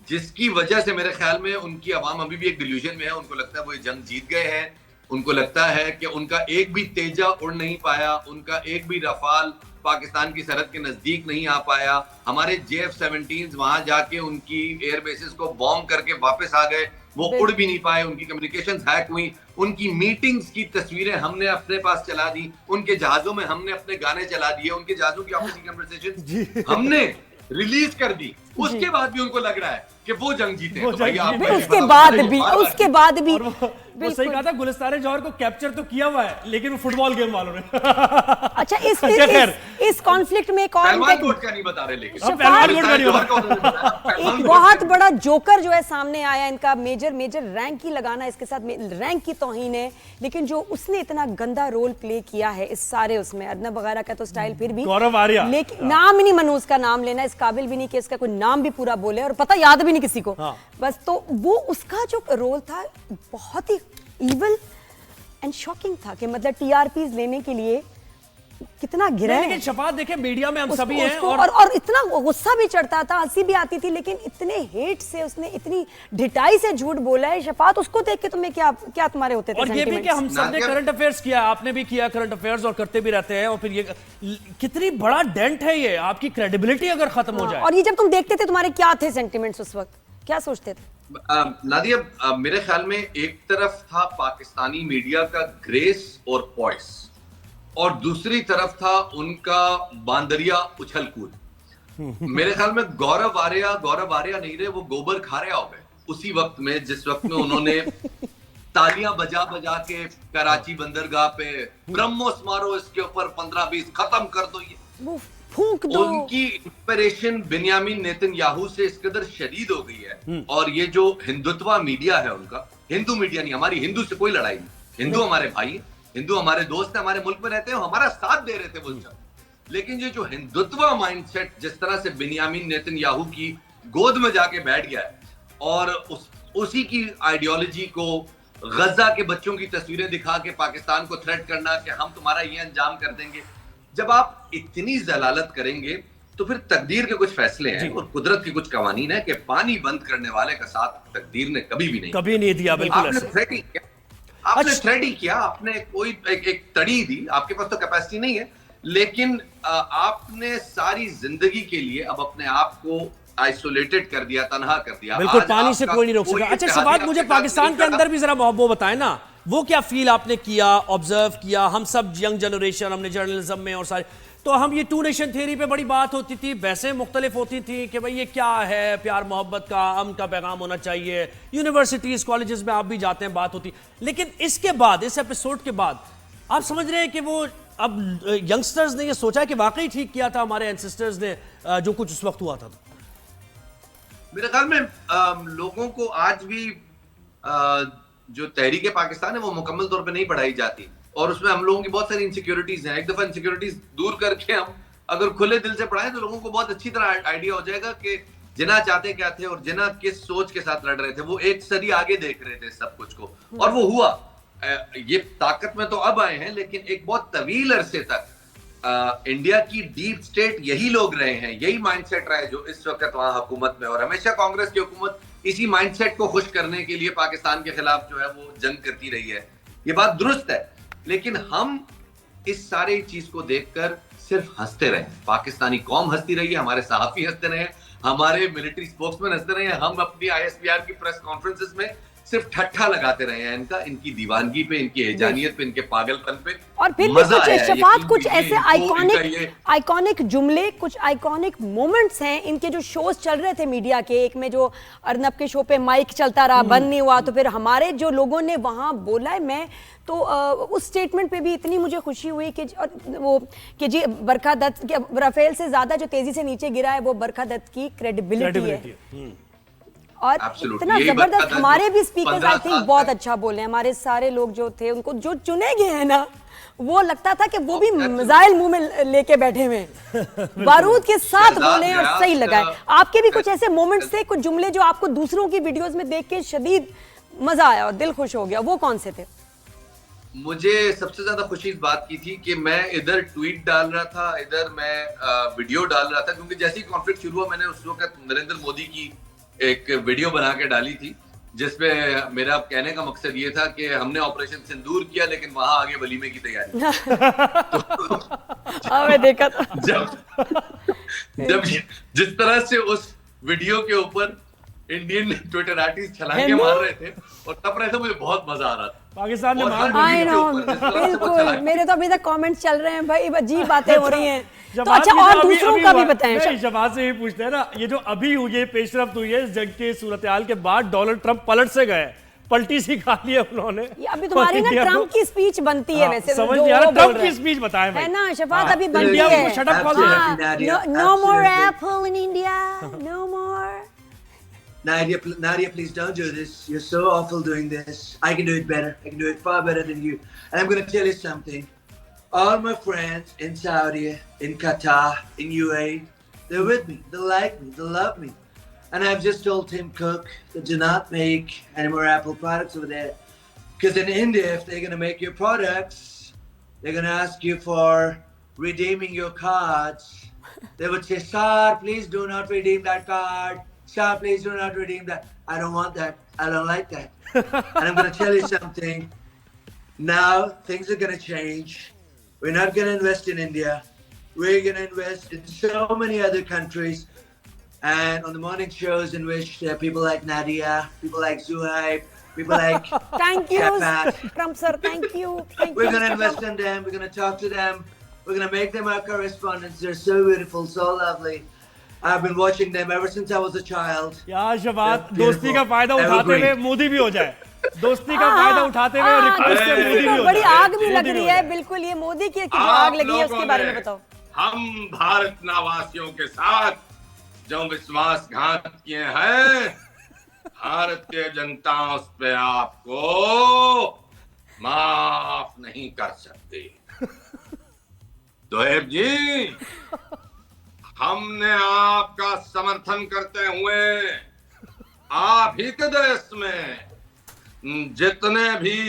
जिसकी वजह से मेरे ख्याल में उनकी आवाम अभी भी एक डिल्यूजन में है। उनको लगता है वो ये जंग जीत गए हैं, उनको लगता है कि उनका एक भी तेजा उड़ नहीं पाया, उनका एक भी रफाल पाकिस्तान की सरहद के नजदीक नहीं आ पाया। हमारे JF-17 वहां जाके उनकी एयर बेसिस को बॉम्ब करके वापस आ गए, वो उड़ भी नहीं पाए, उनकी कम्युनिकेशंस हैक हुई, उनकी मीटिंग्स की तस्वीरें हमने अपने पास चला दी, उनके जहाजों में हमने अपने गाने चला दिए, उनके जहाजों की आपसी कन्वर्सेशन हमने रिलीज कर दी। उसके बाद भी उनको लग रहा है कि वो जंग जीते हैं। उसके बाद भी वो सही कहा था, गुलिस्तान जौहर को कैप्चर तो किया हुआ है लेकिन वो फुटबॉल गेम वालों ने। अच्छा, इस कॉन्फ्लिक्ट में एक और का नहीं बता रहे, लेकिन एक बहुत बड़ा जोकर जो है सामने आया, इनका मेजर रैंक ही लगाना इसके साथ रैंक की तौहीन है, लेकिन जो उसने इतना गंदा रोल प्ले किया है इस सारे उसमें, अर्नब वगैरह का तो स्टाइल फिर भी, गौरव आर्या, लेकिन नाम ही नहीं मनू उसका नाम लेना, इस काबिल भी नहीं कि इसका कोई नाम भी पूरा बोले और पता याद भी नहीं किसी को। बस तो वो उसका जो रोल था बहुत ही इविल एंड शॉकिंग था कि मतलब टीआरपीज लेने के लिए कितना गिरा है। लेकिन शफात देखे मीडिया में हम सभी हैं और इतना गुस्सा भी चढ़ता था, हंसी भी आती थी, लेकिन इतने हेट से उसने इतनी ढिठाई से झूठ बोला है। शफात, उसको देख के तुम्हें क्या तुम्हारे होते थे? और ये भी कि हम सब ने करंट अफेयर्स किया, आपने भी किया करंट अफेयर्स और करते भी रहते हैं, और फिर ये कितनी बड़ा डेंट है ये आपकी क्रेडिबिलिटी अगर खत्म हो जाए। और ये जब तुम देखते थे तुम्हारे क्या थे सेंटिमेंट्स उस वक्त, क्या सोचते थे? नादिया, मेरे ख्याल में एक तरफ था पाकिस्तानी मीडिया का ग्रेस और पॉइस, और दूसरी तरफ था उनका बांदरिया उछल कूद। मेरे ख्याल में गौरव आर्या नहीं रहे, वो गोबर खा रहे हो गए उसी वक्त में, जिस वक्त में उन्होंने तालियां बजा के कराची बंदरगाह पे ब्रह्मोस मारो, इसके ऊपर 15-20 खत्म कर दो, ये फूंक दो। उनकी इंस्पिरेशन बिन्यामिन नेतन्याहू से इस कदर शदीद हो गई है। और ये जो हिंदुत्व मीडिया है उनका, हिंदू मीडिया नहीं, हमारी हिंदू से कोई लड़ाई नहीं, हिंदू हमारे भाई, हिंदू हमारे दोस्त, हमारे मुल्क में रहते हैं, हमारा साथ दे रहे थे वो सब, लेकिन ये जो हिंदुत्व माइंडसेट जिस तरह से बिन्यामिन नेतन्याहू की गोद में जाके बैठ गया है, और उसी की आइडियोलॉजी को गजा के बच्चों की तस्वीरें दिखा के पाकिस्तान को थ्रेट करना कि हम तुम्हारा ये अंजाम कर देंगे। जब आप इतनी जलालत करेंगे तो फिर तकदीर के कुछ फैसले हैं और कुदरत के कुछ कवानीन है कि पानी बंद करने वाले का साथ तकदीर ने कभी नहीं दिया। बिल्कुल आपने थ्रेड ही किया, आपने कोई एक तड़ी दी, आपके पास तो कैपेसिटी नहीं है, लेकिन आपने सारी जिंदगी के लिए अब अपने आप को आइसोलेटेड कर दिया, तनहा कर दिया। बिल्कुल, पानी से कोई नहीं रोक सका। अच्छा, इस बात मुझे पाकिस्तान के अंदर भी जरा वो बताएं ना, वो क्या फील आपने किया, ऑब्जर्व किया? हम सब यंग जनरेशन, हमने जर्नलिज्म में और सारे, तो हम ये टू नेशन थ्योरी पे बड़ी बात होती थी, बहसें मुख्तलिफ होती थी कि भाई ये क्या है, प्यार मोहब्बत का, अमन का पैगाम होना चाहिए, यूनिवर्सिटीज कॉलेजेस में आप भी जाते हैं, बात होती। लेकिन इसके बाद, इस एपिसोड के बाद आप समझ रहे हैं कि वो अब यंगस्टर्स ने ये सोचा है कि वाकई ठीक किया था हमारे एंसेस्टर्स ने जो कुछ उस वक्त हुआ था? मेरे ख्याल में लोगों को आज भी जो तहरीक पाकिस्तान है वो मुकम्मल तौर पे नहीं पढ़ाई जाती, और उसमें हम लोगों की बहुत सारी इनसिक्योरिटीज हैं। एक दफा इनसिक्योरिटीज दूर करके हम अगर खुले दिल से पढ़ाएं तो लोगों को बहुत अच्छी तरह आइडिया हो जाएगा कि जिन्ना चाहते क्या थे और जिन्ना किस सोच के साथ लड़ रहे थे। वो एक सदी आगे देख रहे थे सब कुछ को, और वो हुआ। ये ताकत में तो अब आए हैं, लेकिन एक बहुत तवील अरसे तक इंडिया की डीप स्टेट यही लोग रहे हैं, यही माइंडसेट रहा है जो इस वक्त वहां हुकूमत में, और हमेशा कांग्रेस की हुकूमत इसी माइंडसेट को खुश करने के लिए पाकिस्तान के खिलाफ जो है वो जंग करती रही है। ये बात दुरुस्त है, लेकिन हम इस सारी चीज को देखकर सिर्फ हंसते रहे। पाकिस्तानी कौम हंसती रही है, हमारे सहाफी हंसते रहे, हमारे मिलिट्री स्पोक्समैन हंसते रहे, हम अपनी ISPR की प्रेस कॉन्फ्रेंसेस में सिर्फ ठट्ठा लगाते रहे हैं इनकी दीवानगी पे, इनकी हेजानियत पे, इनके पागलपन पे। और फिर भी कुछ शफात, कुछ ऐसे आइकॉनिक जुमले, कुछ आइकॉनिक मोमेंट्स हैं इनके जो शोज चल रहे थे मीडिया के। एक में जो अर्नब के शो पे माइक चलता रहा, बंद नहीं हुआ, तो फिर हमारे जो लोगों ने वहां बोला है, मैं तो उस स्टेटमेंट पे भी इतनी मुझे खुशी हुई कि वो कि जी बरखा दत्त, राफेल से ज्यादा जो तेजी से नीचे गिरा है वो बरखा दत्त की क्रेडिबिलिटी है। और इतना जबरदस्त, हमारे भी स्पीकर्स आई थिंक बहुत अच्छा बोले हैं। हमारे सारे लोग जो थे, उनको जो चुने गए हैं ना, वो लगता था कि वो भी मिसाइल मुंह में लेके बैठे हुए बारूद के साथ बोले और सही लगाए। आपके भी कुछ ऐसे मोमेंट्स थे, कुछ जुमले जो आपको दूसरों की वीडियोस में देख के शदीद मजा आया और दिल खुश हो गया, वो कौन से थे? मुझे सबसे ज्यादा खुशी इस बात की थी कि मैं इधर ट्वीट डाल रहा था, इधर मैं वीडियो डाल रहा था, क्योंकि जैसे ही कॉन्फ्लिक्ट शुरू हुआ मैंने उस वक्त नरेंद्र मोदी की एक वीडियो बना के डाली थी, जिसमें मेरा कहने का मकसद ये था कि हमने ऑपरेशन सिंदूर किया, लेकिन वहां आगे वलीमे की तैयारी। मैं देखा था। जब जिस तरह से उस वीडियो के ऊपर इंडियन ट्विटराटीज छलांगे मार रहे थे और तब रहे थे, मुझे बहुत मजा आ रहा था। पाकिस्तान ने बिल्कुल, मेरे तो अभी तक कमेंट्स चल रहे हैं भाई, अजीब बातें हो रही हैं। तो अच्छा, और दूसरों का भी बताएं। नहीं, शबाज से ये पूछते हैं ना, ये जो अभी हुई है पेशरफ्त हुई है इस जंग के सूरत-ए-हाल के बाद, डोनाल्ड ट्रंप पलट से गए, पलटी सी खा ली है उन्होंने। ये अभी तुम्हारी ना ट्रंप की स्पीच बनती है वैसे, समझ नहीं आ रहा, ट्रंप की स्पीच बताएं भाई, है ना शफात, अभी बनती है। शट अप कॉल है, no more Apple in India, no more. Nadia, please don't do this. You're so awful doing this. I can do it better. I can do it far better than you. And I'm going to tell you something. All my friends in Saudi, in Qatar, in UAE, they're with me. They like me. They love me. And I've just told Tim Cook to do not make any more Apple products over there. Because in India, if they're going to make your products, they're going to ask you for redeeming your cards. They would say, sir, please do not redeem that card. Sir, please do not redeem that. I don't want that. I don't like that. And I'm going to tell you something. Now, things are going to change. We're not going to invest in India. We're going to invest in so many other countries. And on the morning shows in which there are people like Nadia, people like Zuhaib, people like Thank you, Kapat. Trump sir. Thank you. We're going to invest in them. We're going to talk to them. We're going to make them our correspondents. They're so beautiful, so lovely. I've been watching them ever since I was a child. यार शबात, दोस्ती का फायदा उठाते हुए मोदी भी हो जाए, दोस्ती का फायदा उठाते हुए रिक्वेस्ट से मोदी भी हो जाए। बड़ी आग भी लग रही है, बिल्कुल ये मोदी की आग लगी है, उसके बारे में बताओ। हम भारत नवासियों के साथ जो विश्वासघात किए हैं, भारत के जनता उस पे आपको माफ नहीं कर सकती। दोहेब जी, हमने आपका समर्थन करते हुए आप ही के देश में जितने भी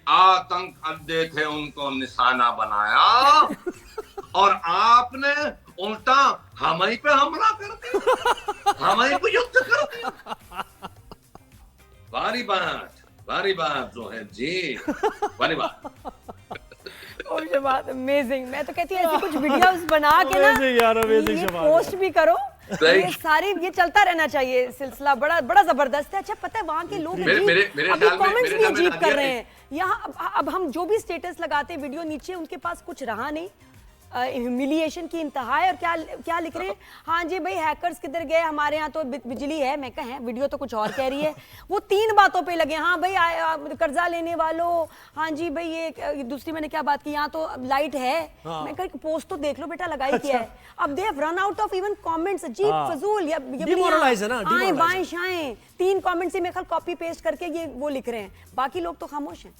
आतंक अड्डे थे उनको निशाना बनाया और आपने उल्टा हमें पे हमला कर दिया, हमें पे युद्ध कर दिया। भारी बात जो है जी, भारी बात। अमेजिंग, मैं तो कहती हूँ ऐसी कुछ वीडियोस बना के ना ये पोस्ट भी करो, ये सारी ये चलता रहना चाहिए सिलसिला, बड़ा बड़ा जबरदस्त है। अच्छा पता है वहाँ के लोग अभी कमेंट्स भी अजीब कर रहे हैं यहाँ। अब हम जो भी स्टेटस लगाते हैं वीडियो, नीचे उनके पास कुछ रहा नहीं, ह्यूमिलिएशन की इंतहा है। और क्या लिख रहे हैं, हाँ जी भाई हैकर्स किधर गए, हमारे यहाँ तो बिजली है। मैं कहा वीडियो तो कुछ और कह रही है। वो 3 बातों पे लगे, हाँ भाई कर्जा लेने वालों, हाँ जी भाई ये दूसरी मैंने क्या बात की, यहाँ तो लाइट है। मैं कहा पोस्ट तो देख लो बेटा, लगाई क्या है। अब they have run out of even comments, अजीब फजूल आए बाएं शाएं 3 कमेंट से मैं ख्याल कॉपी पेस्ट करके ये वो लिख रहे हैं, बाकी लोग तो खामोश हैं।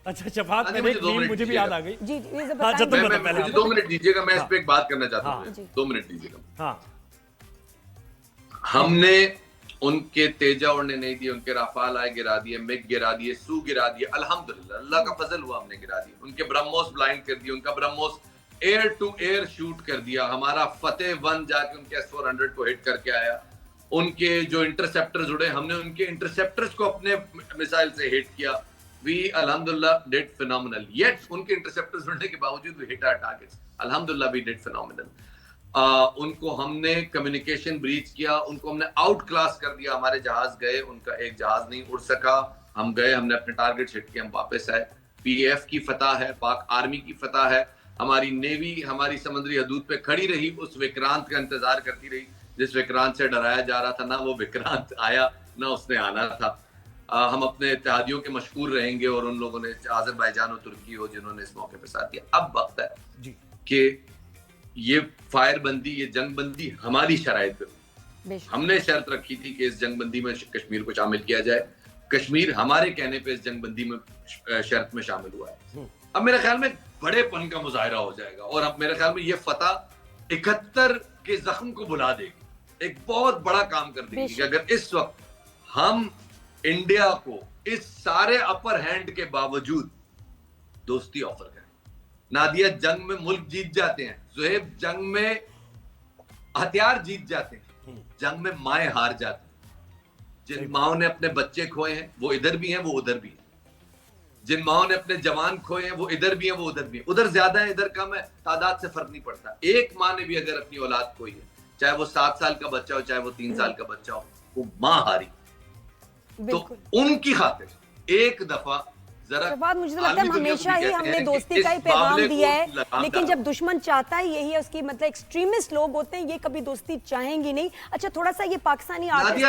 अच्छा शफात, मुझे भी याद आ गई जी। मुझे 2 मिनट दीजिएगा, मैं इस पे एक बात करना चाहता हूँ। 2 मिनट दीजिएगा। हमने उनके तेजा उड़ने नहीं दिए, उनके राफाल आए गिरा दिए, मिग गिरा दिए, सू गिरा दिए। अल्हम्दुलिल्लाह, अल्लाह का फजल हुआ, हमने गिरा दिए। उनके ब्रह्मोस ब्लाइंड कर दिए, उनका BrahMos air to air shoot कर दिया। हमारा फतेह 1 जाके उनके S-400 को हिट करके आया। उनके जो इंटरसेप्टर्स उड़े, हमने उनके इंटरसेप्टर्स को अपने मिसाइल से हिट किया। We alhamdulillah did phenomenal. Yet उनके इंटरसेप्टर्स उड़ने के बावजूद we hit our targets. Alhamdulillah we did phenomenal. उनको हमने कम्युनिकेशन ब्रीच किया, उनको हमने आउट क्लास कर दिया। हमारे जहाज गए, उनका एक जहाज नहीं उड़ सका। हम गए, हमने अपने टारगेट हिट किए, हम वापस आए। PAF की फतह है, पाक आर्मी की फतह है। हमारी नेवी हमारी समुद्री हदूद पे खड़ी रही, उस विक्रांत का इंतजार करती रही जिस विक्रांत से डराया जा रहा था। ना वो विक्रांत आया, ना उसने आना था। हम अपने इत्तेहादियों के मशहूर रहेंगे और उन लोगों ने आज़रबाईजान और तुर्की हो जिन्होंने इस मौके पे साथ दिया। अब वक्त है कि ये फायर बंदी, ये जंग बंदी हमारी शराइत पे, हमने शर्त रखी थी कि इस जंग बंदी में कश्मीर को शामिल किया जाए। कश्मीर हमारे कहने पे इस जंग बंदी में शर्त में शामिल हुआ है। अब मेरे ख्याल में बड़ेपन का मुजाहरा हो जाएगा और अब मेरे ख्याल में ये फतह 71 के जख्म को भुला देगी, एक बहुत बड़ा काम कर देगी कि अगर इस वक्त हम इंडिया को इस सारे अपर हैंड के बावजूद दोस्ती ऑफर करें। नादिया, जंग में मुल्क जीत जाते हैं, ज़ुहैब जंग में हथियार जीत जाते हैं, जंग में माएं हार जाती हैं। जिन माओं ने अपने बच्चे खोए हैं वो इधर भी हैं, वो उधर भी हैं। जिन माओं ने अपने जवान खोए हैं वो इधर भी हैं, वो उधर भी हैं। उधर ज्यादा है, इधर कम है, तादाद से फर्क नहीं पड़ता। एक माँ ने भी अगर अपनी औलाद खोई है, चाहे वो 7 साल का बच्चा हो, चाहे वो 3 साल का बच्चा हो, वो माँ हारी। तो उनकी खातिर एक दफा शफात, मुझे तो लगता है हमेशा ही हमने दोस्ती का ही पैगाम दिया है, लेकिन जब दुश्मन चाहता है यही है उसकी, मतलब एक्सट्रीमिस्ट लोग होते हैं, ये कभी दोस्ती चाहेंगे नहीं। अच्छा, थोड़ा सा ये पाकिस्तानी आर्टिस्ट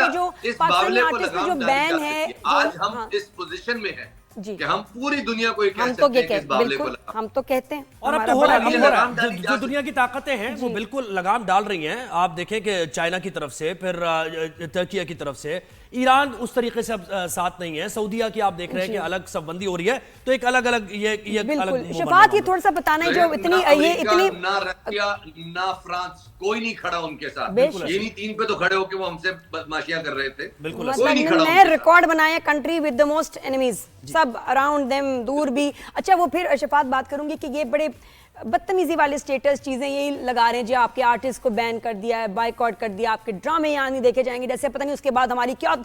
पे जो बैन है, आज हम इस पोजीशन में हैं कि हम पूरी दुनिया को कह सकते हैं कि इस बावले को लगाम। हम तो कहते हैं, और अब तो हो रहा है, जो दुनिया की ताकतें हैं वो बिल्कुल लगाम डाल रही हैं। आप देखें कि चाइना की तरफ से, फिर तुर्की की तरफ से, ईरान उस तरीके से अब साथ नहीं है, सऊदीया की आप देख रहे हैं कि अलग सबबंदी हो रही है, तो एक अलग अलग ये अलग। शफात, ये थोड़ा सा बताना है, जो इतनी ना रशिया ना फ्रांस, कोई नहीं खड़ा उनके साथ। ये नहीं 3 पे तो खड़े होके वो हमसे बदमाशियां कर रहे थे, बिल्कुल नए रिकॉर्ड बनाया, country with the most enemies, सब अराउंड देम, दूर भी। अच्छा, वो फिर शफात बात करूंगी कि ये बड़े बदतमीजी वाले स्टेटस चीजें यही लगा रहे हैं, जो आपके आर्टिस्ट को बैन कर दिया है, बाइकआउट कर दिया, आपके ड्रामे यहाँ नहीं देखे जाएंगे, जैसे पता नहीं उसके बाद हमारी क्या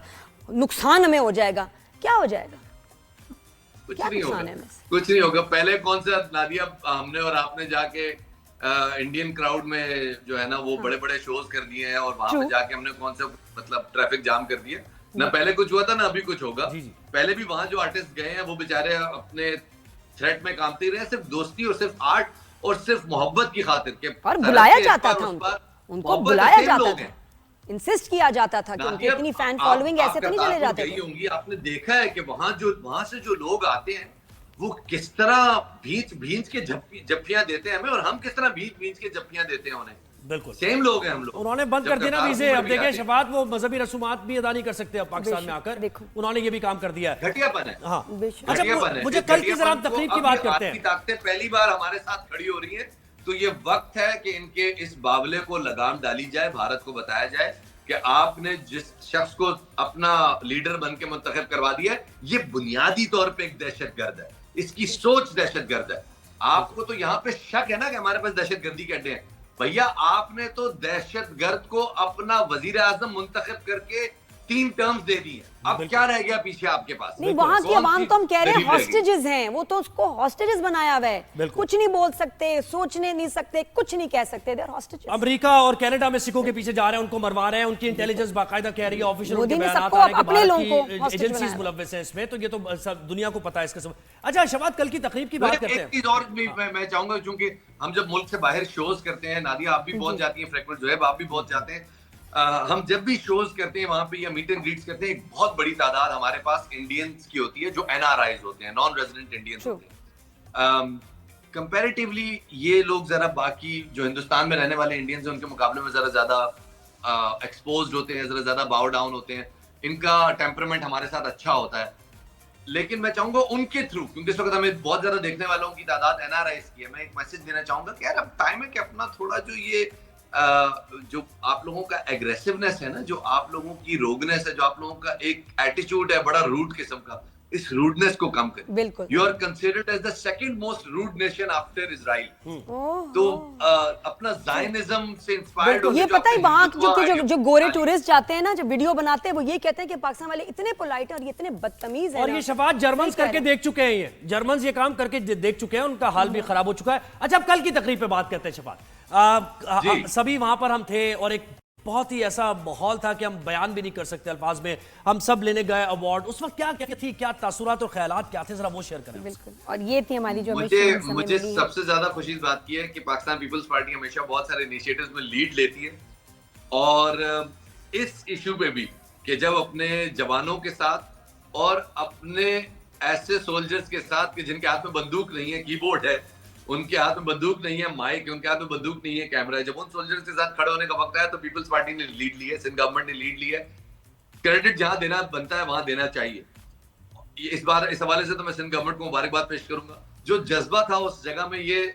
नुकसान हमें हो जाएगा, क्या हो जाएगा? कुछ नहीं होगा, कुछ नहीं होगा। पहले कौन सा नादिया, हमने और आपने जाके इंडियन क्राउड में जो है ना वो बड़े बड़े शोज कर दिए हैं, और वहां पे जाके हमने कौन सा मतलब ट्रैफिक जाम कर दिया ना। पहले कुछ हुआ था ना अभी कुछ होगा। पहले भी वहां जो आर्टिस्ट गए हैं वो बेचारे अपने थ्रेट में कामते रहे, सिर्फ दोस्ती और सिर्फ आर्ट और सिर्फ मोहब्बत की खातिर के, और बुलाया जाता था उनको बुलाया जाता था, इंसिस्ट किया जाता था कि उनकी इतनी फैन फॉलोइंग, ऐसे तो नहीं चले जाते थे। होंगी, आपने देखा है कि वहां से जो लोग आते हैं वो किस तरह भींच के जप्पियां देते हैं हमें, और हम किस तरह भींच के जप्पियां देते हैं उन्हें। बिल्कुल सेम लोग हैं हम लोग। उन्होंने बंद कर दिया ना वीजे। अब देखिए शफात, वो मजहबी रसूमात भी अदा नहीं कर सकते अब पाकिस्तान में आकर, उन्होंने ये भी काम कर दिया है। घटियापन है। हाँ, अच्छा, मुझे कल की जरा तकलीफ की बात करते हैं। ताकतें पहली बार हमारे साथ खड़ी हो रही है, तो ये वक्त है कि इनके इस बावले को लगाम डाली जाए, भारत को बताया जाए कि आपने जिस शख्स को अपना लीडर बन के मुंतखब करवा दिया है, ये बुनियादी तौर पे एक दहशतगर्द है, इसकी सोच दहशतगर्द है। आपको तो यहाँ पे शक है ना कि हमारे पास दहशतगर्दी के अड्डे हैं। भैया, आपने तो दहशतगर्द को अपना वजीर आजम मुंतखब करके 3 टर्म्स दे दी है, अब क्या रह गया पीछे आपके पास? नहीं, वहां की आवाम तो हम कह रहे हैं हॉस्टेजेस हैं, वो तो उसको हॉस्टेजेस बनाया हुआ है, कुछ नहीं बोल सकते, सोचने नहीं सकते, कुछ नहीं कह सकते, देयर हॉस्टेजेस। अमेरिका और कनाडा में सिखों के पीछे जा रहे हैं, उनको मरवा रहे हैं, उनकी इंटेलिजेंस बाकायदा कह रही है, ऑफिशियल उनके बयान आ रहे हैं कि भारत की एजेंसीज मुलव्वस हैं इसमें, तो ये तो सब दुनिया को पता है इसका सब। अच्छा शफात, कल की तकरीब की बात करते हैं। एक चीज और मैं चाहूंगा, क्योंकि हम जब मुल्क से बाहर शोज करते हैं, नादिया आप भी बहुत जाती हैं, फ्रेक्वेंट जोहेब आप भी बहुत जाते हैं, हम जब भी शोज करते हैं वहां पे या मीट एंड ग्रीट्स करते हैं, एक बहुत बड़ी तादाद हमारे पास इंडियंस की होती है जो NRIs होते हैं, नॉन रेजिडेंट इंडियंस होते हैं। कंपैरेटिवली ये लोग जरा बाकी जो हिंदुस्तान में रहने वाले इंडियंस हैं उनके मुकाबले में जरा ज्यादा एक्सपोज्ड होते हैं, जरा ज्यादा बाउ डाउन होते हैं, इनका टेम्परामेंट हमारे साथ अच्छा होता है। लेकिन मैं चाहूंगा उनके थ्रू, क्योंकि इस वक्त हमें बहुत ज्यादा देखने वालों की तादाद NRIs की है, मैं एक मैसेज देना चाहूंगा कि यार अब टाइम है कि अपना थोड़ा जो ये जो आप लोगों का एग्रेसिवनेस है ना, जो आप लोगों की रोगनेस है, जो आप लोगों का एक एटीट्यूड है बड़ा रूड किस्म का, इस रूडनेस को कम करें। बिल्कुल। You are considered as the second most rude nation after Israel. तो अपना ज़ायनिज्म से इंस्पायर्ड होकर ये पता है वहां जो गोरे टूरिस्ट जाते हैं ना, जो वीडियो बनाते हैं, वो ये कहते हैं कि पाकिस्तान वाले इतने पोलाइट और इतने बदतमीज हैं। और ये शफात जर्मन करके देख चुके हैं, ये जर्मन ये काम करके देख चुके हैं, उनका हाल भी खराब हो चुका है। अच्छा, अब कल की तकरीब पे बात करते हैं शफात। सभी वहां पर हम थे और एक बहुत ही ऐसा माहौल था कि हम बयान भी नहीं कर सकते अल्फाज में, हम सब लेने गए अवार्ड। उस वक्त क्या क्या थी, क्या तासुरात और ख्यालात क्या थे, जरा वो शेयर करें। बिल्कुल, और ये थी हमारी जो मुझे सबसे ज्यादा खुशी इस बात की है कि पाकिस्तान पीपल्स पार्टी हमेशा बहुत सारे इनिशिएटिव्स में लीड लेती है, और इस इशू पे भी कि जब अपने जवानों के साथ और अपने ऐसे सोल्जर्स के साथ कि जिनके हाथ में बंदूक नहीं है, कीबोर्ड है, उनके हाथ में बंदूक नहीं है, माइक, उनके हाथ में बंदूक नहीं है, कैमरा है, जब उन सोल्जर्स के साथ खड़े होने का वक्त आया तो पीपल्स पार्टी ने लीड ली है, सिंध गवर्नमेंट ने लीड ली है। क्रेडिट जहां देना बनता है वहां देना चाहिए। इस बार इस हवाले से तो मैं सिंध गवर्नमेंट को मुबारकबाद पेश करूंगा। जो जज्बा था उस जगह में, ये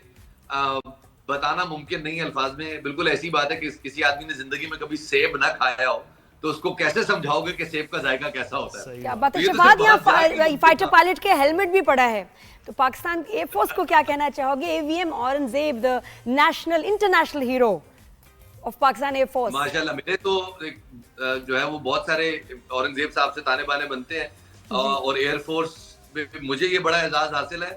बताना मुमकिन नहीं है अल्फाज में। बिल्कुल ऐसी बात है कि किसी आदमी ने जिंदगी में कभी सेब ना खाया हो तो उसको कैसे समझाओगे कि सेब का जायका कैसा होता है? क्या बात है शफात, यहाँ फाइटर पायलट के हेलमेट भी पड़ा है, तो पाकिस्तान एयरफोर्स को क्या कहना चाहोगे? AVM Aurangzeb, the national international hero of Pakistan air force. माशाल्लाह, मेरे तो जो है वो बहुत सारे औरंगजेब साहब से ताने बाने बनते हैं, और एयरफोर्स मुझे ये बड़ा एजाज हासिल है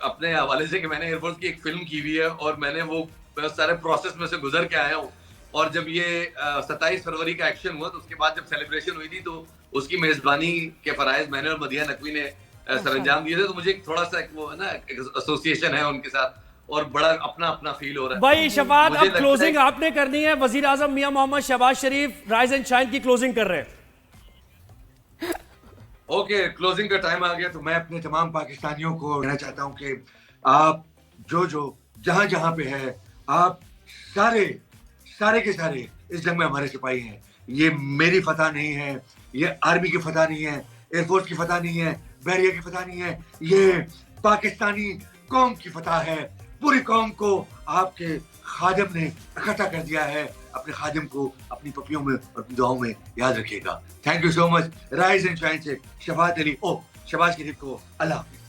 अपने हवाले से कि मैंने एयरफोर्स की एक फिल्म की हुई है और मैंने वो सारे प्रोसेस में से गुजर के आया हूँ। और जब ये 27 फरवरी का एक्शन हुआ तो उसके बाद जब सेलिब्रेशन हुई थी तो उसकी मेजबानी के फराइज मैंने और मदिया नकवी ने सरंजाम दिए थे, तो मुझे थोड़ा सा वो ना एसोसिएशन है उनके साथ और बड़ा अपना अपना फील हो रहा है। भाई शफात, अब क्लोजिंग आपने करनी है। वजीर आजम मियां मोहम्मद शहबाज शरीफ राइज एंड शाइन की क्लोजिंग कर रहे हैं। ओके, क्लोजिंग का टाइम आ गया। तो मैं अपने तमाम पाकिस्तानियों को कहना चाहता हूं कि आप जो जहां जहां पे है, आप सारे के सारे इस जंग में हमारे सिपाही हैं। ये मेरी फतह नहीं है, ये आर्मी की फतह नहीं है, एयरफोर्स की फतह नहीं है, बहरिया की फतह नहीं है, ये पाकिस्तानी कौम की फतह है। पूरी कौम को आपके खादिम ने इकट्ठा कर दिया है। अपने खादिम को अपनी पपियों में और अपनी दुआओं में याद रखिएगा। Thank you so much. Rise and shine से शहबाज शरीफ को अल्लाह हाफिज।